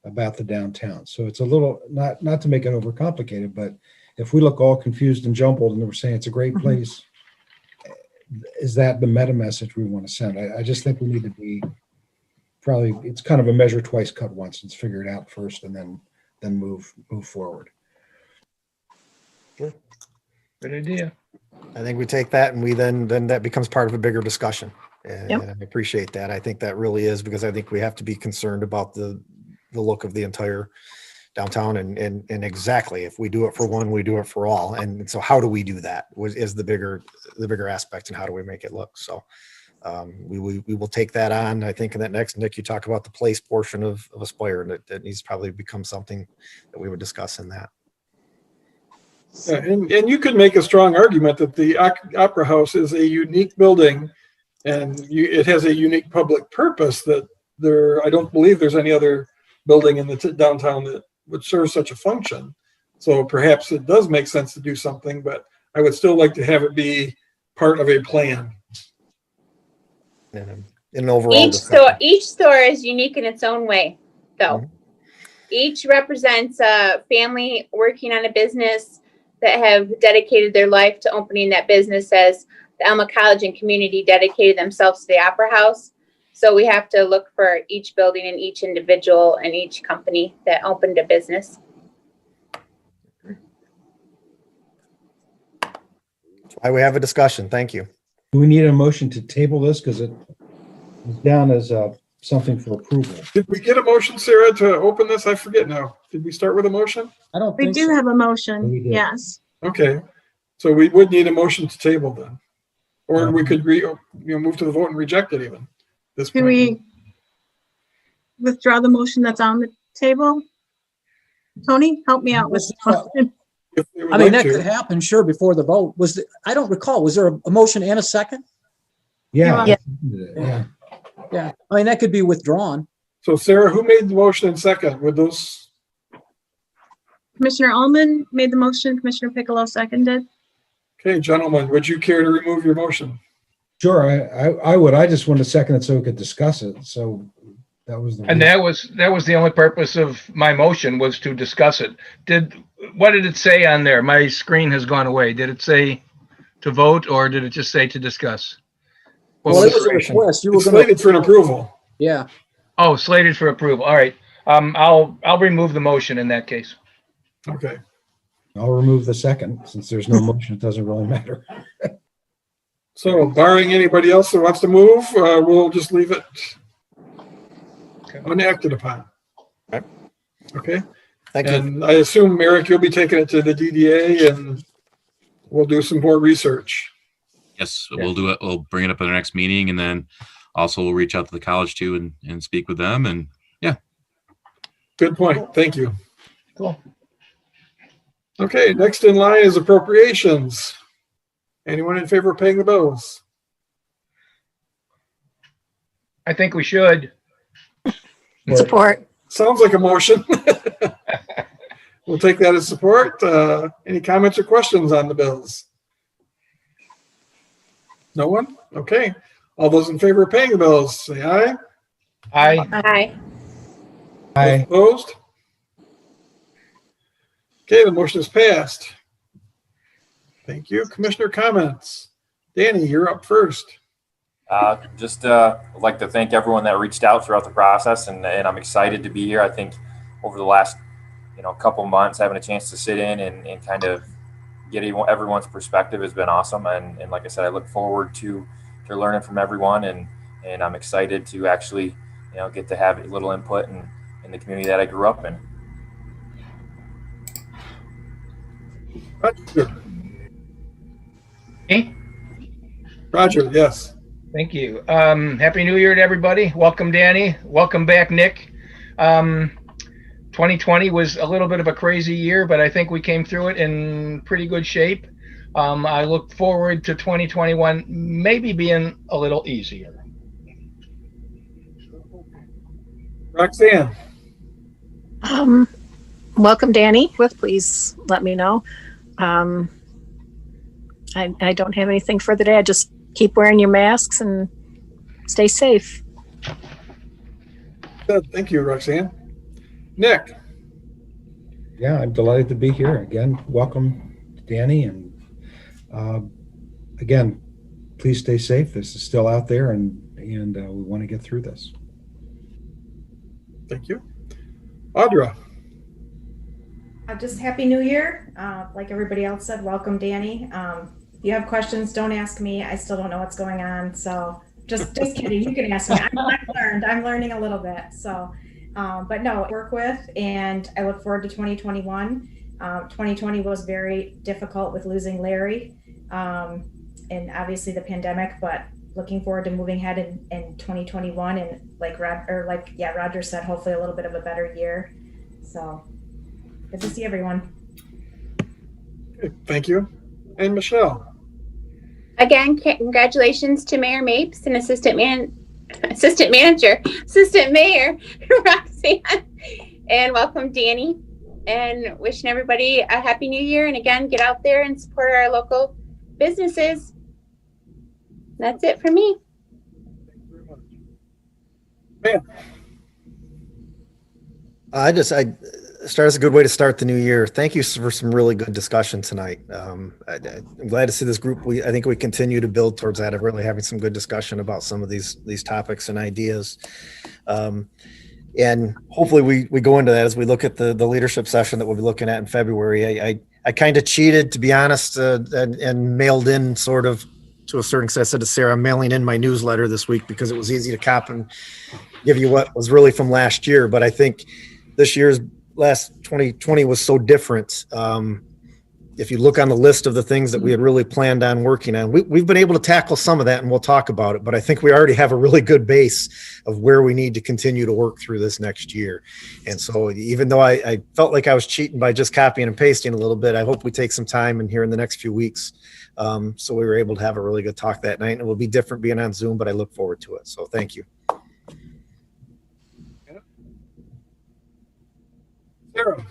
about the downtown. So it's a little, not to make it overcomplicated, but if we look all confused and jumbled and we're saying it's a great place, is that the meta message we want to send? I just think we need to be it's kind of a measure twice, cut once. Let's figure it out first and then move forward. Good idea. I think we take that and we then that becomes part of a bigger discussion. And Yep. I appreciate that. I think that really is, because I think we have to be concerned about the look of the entire downtown and exactly, if we do it for one, we do it for all. And so how do we do that is the bigger aspect, and how do we make it look? So we will take that on. I think in that next, Nick, you talk about the place portion of Aspire, and that needs to probably become something that we would discuss in that. and you could make a strong argument that the Opera House is a unique building, and it has a unique public purpose that I don't believe there's any other building in the downtown that would serve such a function. So perhaps it does make sense to do something, but I would still like to have it be part of a plan. In an overall Each store is unique in its own way, though. Mhm. Each represents a family working on a business that have dedicated their life to opening that business, as the Alma College and community dedicated themselves to the Opera House. So we have to look for each building and each individual and each company that opened a business. That's why we have a discussion. Thank you. Do we need a motion to table this? Because it is down as something for approval. Did we get a motion, Sarah, to open this? I forget now. Did we start with a motion? I don't We think do so. have a motion, We did. yes. Okay, so we would need a motion to table then. Or we could move to the vote and reject it even. This Do point. we withdraw the motion that's on the table? Tony, help me out with this one. If they would I mean, like that to. could happen, sure, before the vote. I don't recall, was there a motion and a second? Yeah. Yeah. Yeah. Yeah, I mean, that could be withdrawn. So Sarah, who made the motion in second? Would those, Commissioner Allman made the motion, Commissioner Piccolo seconded. okay, gentlemen, would you care to remove your motion? Sure, I would. I just wanted to second it so we could discuss it. So that was the. And that was the only purpose of my motion, was to discuss it. What did it say on there? My screen has gone away. Did it say to vote, or did it just say to discuss? What Well, was it was a the motion? request. You were It's gonna, slated for an approval. yeah. Oh, slated for approval. All right. I'll remove the motion in that case. Okay. I'll remove the second. Since there's no motion, it doesn't really matter. So barring anybody else that wants to move, we'll just leave it unacted upon. Okay. Okay. Thank you. And I assume, Eric, you'll be taking it to the DDA and we'll do some more research. Yes, we'll do it. We'll bring it up at our next meeting, and then also we'll reach out to the college too and speak with them. And yeah. Good point. Thank you. Cool. Okay, next in line is appropriations. Anyone in favor of paying the bills? I think we should. Support. Sounds like a motion. We'll take that as support. Any comments or questions on the bills? No one? Okay. All those in favor of paying the bills, say aye. Aye. Aye. Aye. Opposed? Okay, the motion is passed. Thank you. Commissioner comments. Danny, you're up first. Just I'd like to thank everyone that reached out throughout the process, and I'm excited to be here. I think over the last couple months, having a chance to sit in and kind of get everyone's perspective has been awesome. And like I said, I look forward to learning from everyone, and I'm excited to actually get to have a little input in the community that I grew up in. Roger. Me? Roger, yes. Thank you. Happy New Year to everybody. Welcome, Danny. Welcome back, Nick. 2020 was a little bit of a crazy year, but I think we came through it in pretty good shape. I look forward to 2021 maybe being a little easier. Roxanne. Welcome, Danny. Please let me know. I don't have anything further today. I just keep wearing your masks and stay safe. Good. Thank you, Roxanne. Nick. Yeah, I'm delighted to be here again. Welcome, Danny, and again, please stay safe. This is still out there, and we want to get through this. Thank you. Audra. Just Happy New Year. Like everybody else said, welcome, Danny. If you have questions, don't ask me. I still don't know what's going on. So just kidding. You can ask me. I'm learning a little bit. So, but no, work with, and I look forward to 2021. 2020 was very difficult with losing Larry, and obviously the pandemic, but looking forward to moving ahead in 2021. And Roger said, hopefully a little bit of a better year. So good to see everyone. Okay, thank you. And Michelle. Again, congratulations to Mayor Mapes and Assistant Mayor Roxanne, and welcome, Danny, and wishing everybody a happy new year. And again, get out there and support our local businesses. That's it for me. Man. I start as a good way to start the new year. Thank you for some really good discussion tonight. I'm glad to see this group. I think we continue to build towards that of really having some good discussion about some of these topics and ideas. And hopefully we go into that as we look at the leadership session that we'll be looking at in February. I kind of cheated, to be honest, and mailed in sort of to a certain extent. I said to Sarah, I'm mailing in my newsletter this week because it was easy to copy and give you what was really from last year. But I think this year's last 2020 was so different if you look on the list of the things that we had really planned on working on, we've been able to tackle some of that, and we'll talk about it. But I think we already have a really good base of where we need to continue to work through this next year. And so even though I felt like I was cheating by just copying and pasting a little bit, I hope we take some time in here in the next few weeks. So we were able to have a really good talk that night, and it will be different being on Zoom, but I look forward to it. So thank you. Sarah.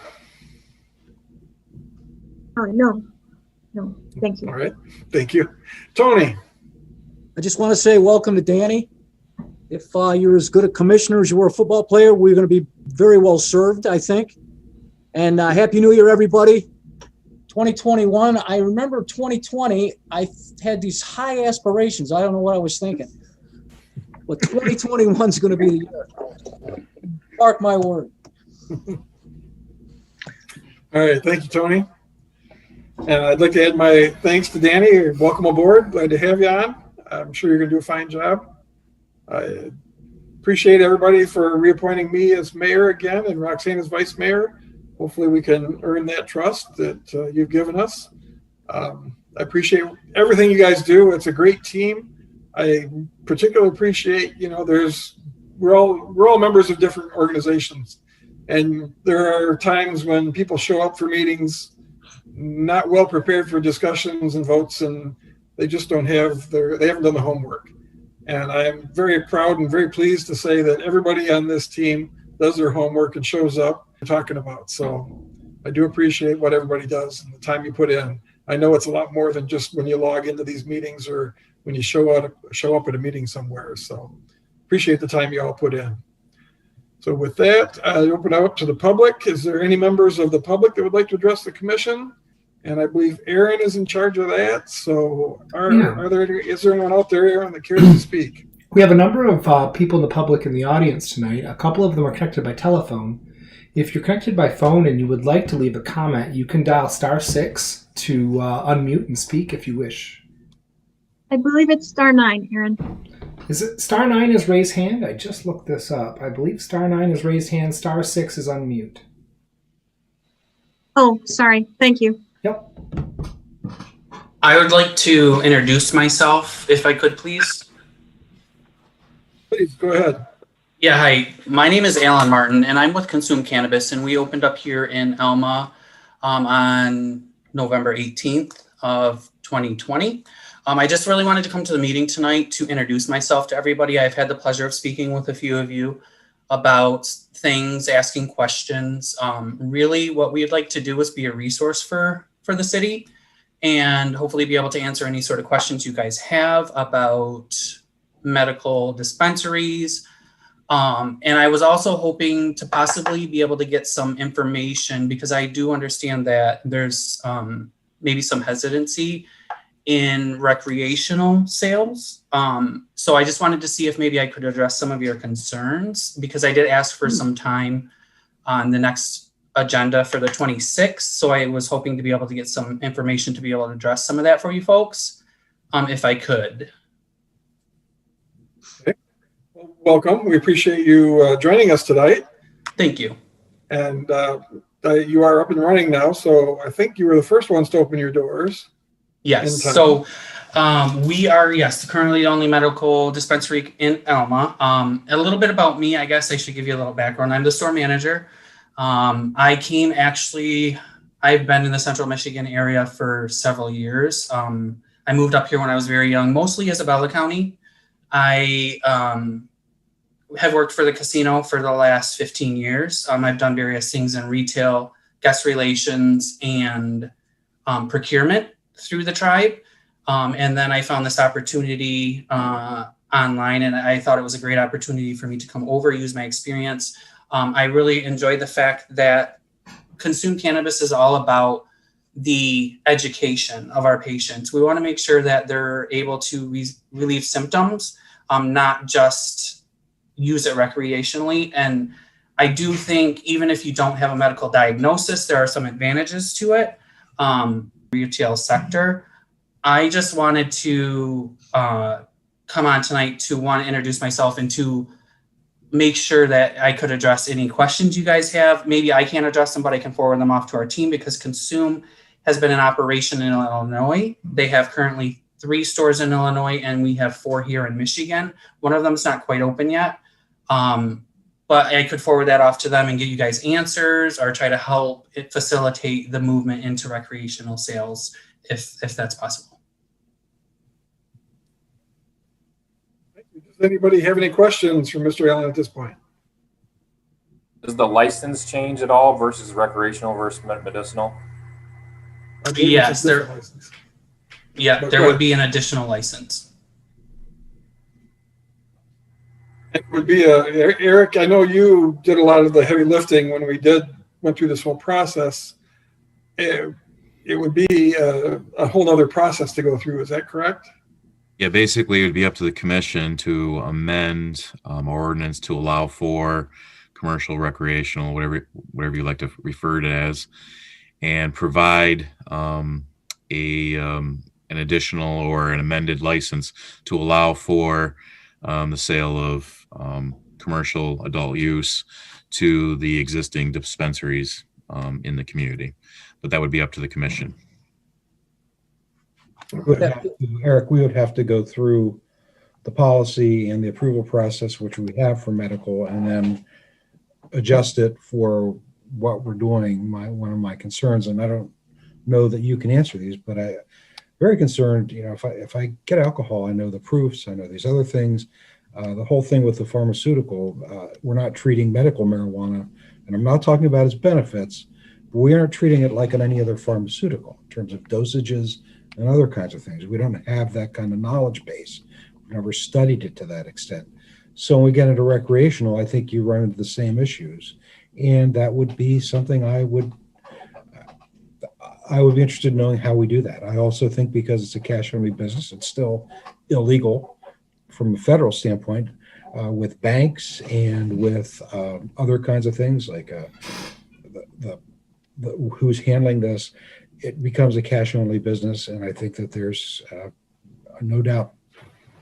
No, thank you. All right, thank you. Tony. I just want to say welcome to Danny. If you're as good a commissioner as you were a football player, we're going to be very well served, I think. And Happy New Year, everybody. 2021, I remember 2020, I had these high aspirations. I don't know what I was thinking. But 2021 is going to be the year. Mark my word. All right, thank you, Tony. And I'd like to add my thanks to Danny. Welcome aboard. Glad to have you on. I'm sure you're going to do a fine job. I appreciate everybody for reappointing me as mayor again and Roxanne as vice mayor. Hopefully we can earn that trust that you've given us. I appreciate everything you guys do. It's a great team. I particularly appreciate, we're all members of different organizations. And there are times when people show up for meetings not well prepared for discussions and votes, and they just they haven't done the homework. And I'm very proud and very pleased to say that everybody on this team does their homework and shows up talking about. So I do appreciate what everybody does and the time you put in. I know it's a lot more than just when you log into these meetings or when you show up at a meeting somewhere. So appreciate the time you all put in. So with that, I open up to the public. Is there any members of the public that would like to address the commission? And I believe Aaron is in charge of that. So is there anyone out there, Aaron, that cares to speak? We have a number of people in the public in the audience tonight. A couple of them are connected by telephone. If you're connected by phone and you would like to leave a comment, you can dial *6 to unmute and speak if you wish. I believe it's *9, Aaron. Is it *9 is raise hand? I just looked this up. I believe *9 is raise hand, *6 is unmute. Oh, sorry. Thank you. Yep. I would like to introduce myself, if I could, please. Please, go ahead. Yeah, hi. My name is Alan Martin, and I'm with Consume Cannabis, and we opened up here in Elma on November 18th of 2020. I just really wanted to come to the meeting tonight to introduce myself to everybody. I've had the pleasure of speaking with a few of you about things, asking questions. Really, what we'd like to do is be a resource for the city and hopefully be able to answer any sort of questions you guys have about medical dispensaries. And I was also hoping to possibly be able to get some information because I do understand that there's maybe some hesitancy in recreational sales. So I just wanted to see if maybe I could address some of your concerns because I did ask for some time on the next agenda for the 26th. So I was hoping to be able to get some information to be able to address some of that for you folks, if I could. Okay. Well, welcome. We appreciate you joining us tonight. Thank you. And you are up and running now. So I think you were the first ones to open your doors. Yes. So we are, currently the only medical dispensary in Elma. A little bit about me, I guess I should give you a little background. I'm the store manager. I've been in the Central Michigan area for several years. I moved up here when I was very young, mostly Isabella County. I have worked for the casino for the last 15 years. I've done various things in retail, guest relations, and procurement through the tribe. And then I found this opportunity online, and I thought it was a great opportunity for me to come over, use my experience. I really enjoyed the fact that Consume Cannabis is all about the education of our patients. We want to make sure that they're able to relieve symptoms, not just use it recreationally. And I do think even if you don't have a medical diagnosis, there are some advantages to it. Retail sector. I just wanted to come on tonight to introduce myself and to make sure that I could address any questions you guys have. Maybe I can't address them, but I can forward them off to our team because Consume has been in operation in Illinois. They have currently 3 stores in Illinois, and we have 4 here in Michigan. One of them is not quite open yet. But I could forward that off to them and get you guys answers, or try to help it facilitate the movement into recreational sales if that's possible. Does anybody have any questions for Mr. Allen at this point? Does the license change at all versus recreational versus medicinal? Yes, there would be an additional license. It would be Eric, I know you did a lot of the heavy lifting when we went through this whole process. It would be a whole other process to go through. Is that correct? Yeah, basically it would be up to the commission to amend our ordinance to allow for commercial, recreational, whatever you like to refer to it as, and provide an additional or an amended license to allow for the sale of commercial adult use to the existing dispensaries in the community. But that would be up to the commission. Eric, we would have to go through the policy and the approval process, which we have for medical, and then adjust it for what we're doing. One of my concerns, and I don't know that you can answer these, but I'm very concerned, if I get alcohol, I know the proofs, I know these other things. The whole thing with the pharmaceutical, we're not treating medical marijuana, and I'm not talking about its benefits, but we aren't treating it like any other pharmaceutical in terms of dosages and other kinds of things. We don't have that kind of knowledge base. We've never studied it to that extent. So when we get into recreational, I think you run into the same issues. And that would be something I would be interested in knowing how we do that. I also think because it's a cash-only business, it's still illegal from a federal standpoint with banks and with other kinds of things like who's handling this. It becomes a cash-only business, and I think that there's no doubt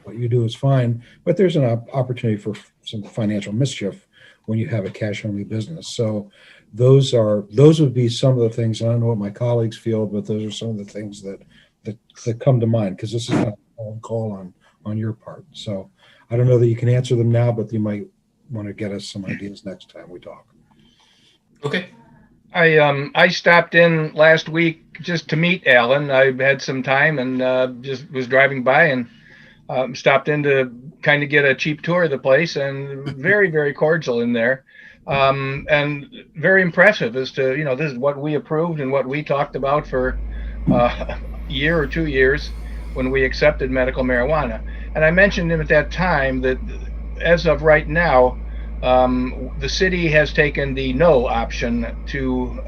what you do is fine, but there's an opportunity for some financial mischief when you have a cash-only business. So those would be some of the things. I don't know what my colleagues feel, but those are some of the things that come to mind, because this is not a phone call on your part. So I don't know that you can answer them now, but you might want to get us some ideas next time we talk. Okay. I stopped in last week just to meet Alan. I had some time and just was driving by and stopped in to kind of get a cheap tour of the place, and very, very cordial in there. And very impressive as to, this is what we approved and what we talked about for a year or 2 years when we accepted medical marijuana. And I mentioned him at that time that as of right now, the city has taken the no option to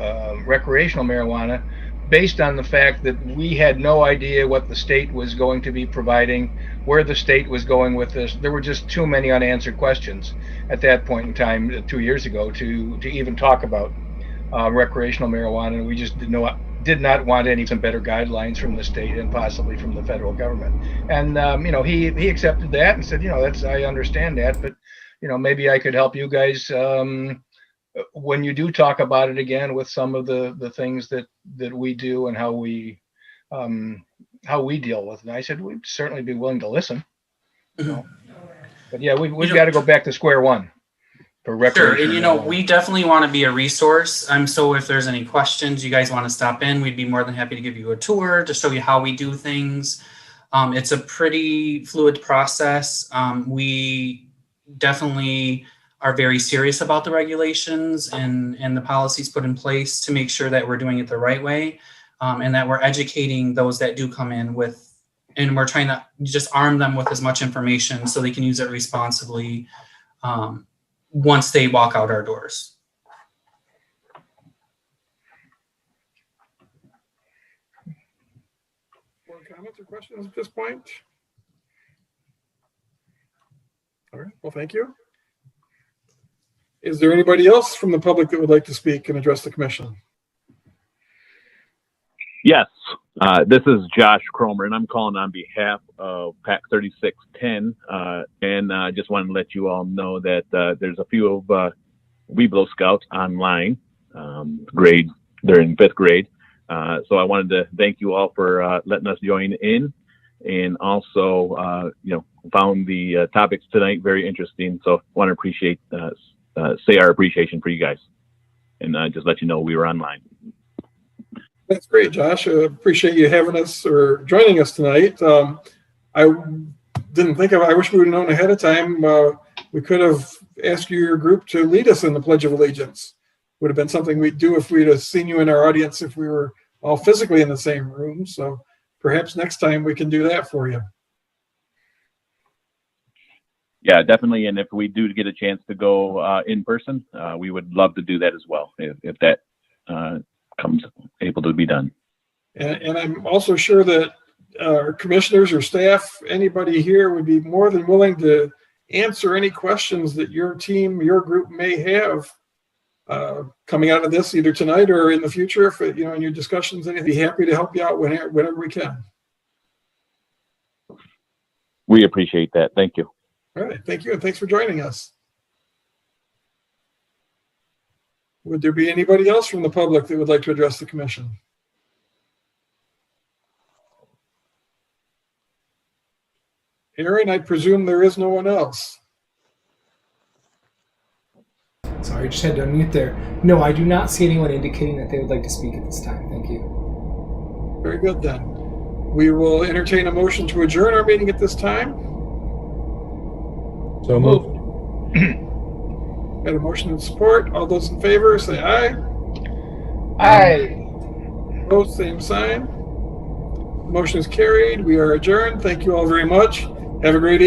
recreational marijuana based on the fact that we had no idea what the state was going to be providing, where the state was going with this. There were just too many unanswered questions at that point in time 2 years ago to even talk about recreational marijuana. And we just did not want some better guidelines from the state and possibly from the federal government. And he accepted that and said, I understand that, but maybe I could help you guys when you do talk about it again with some of the things that we do and how we deal with it. And I said, we'd certainly be willing to listen. But yeah, we've got to go back to square one for recreation. Sure, and we definitely want to be a resource. So if there's any questions, you guys want to stop in, we'd be more than happy to give you a tour to show you how we do things. It's a pretty fluid process. We definitely are very serious about the regulations and the policies put in place to make sure that we're doing it the right way, and that we're educating those that do come in and we're trying to just arm them with as much information so they can use it responsibly once they walk out our doors. More comments or questions at this point? All right, well, thank you. Is there anybody else from the public that would like to speak and address the commission? Yes, this is Josh Cromer, and I'm calling on behalf of PAC 3610. And I just wanted to let you all know that there's a few of Weeblo Scouts online, they're in 5th grade. So I wanted to thank you all for letting us join in, and also, found the topics tonight very interesting. So I want to appreciate, say our appreciation for you guys, and just let you know we were online. That's great, Josh. Appreciate you having us or joining us tonight. I didn't think of, I wish we would have known ahead of time. We could have asked your group to lead us in the Pledge of Allegiance. Would have been something we'd do if we'd have seen you in our audience, if we were all physically in the same room. So perhaps next time we can do that for you. Yeah, definitely. And if we do get a chance to go in person, we would love to do that as well, if that comes able to be done. And I'm also sure that our commissioners or staff, anybody here would be more than willing to answer any questions that your team, your group may have coming out of this, either tonight or in the future. If in your discussions, I'd be happy to help you out whenever we can. We appreciate that. Thank you. All right. Thank you. And thanks for joining us. Would there be anybody else from the public that would like to address the commission? Aaron, I presume there is no one else. Sorry, just had to unmute there. No, I do not see anyone indicating that they would like to speak at this time. Thank you. Very good then. We will entertain a motion to adjourn our meeting at this time. So moved. Got a motion and support. All those in favor say aye. Aye. Opposed, same sign. Motion is carried. We are adjourned. Thank you all very much. Have a great evening.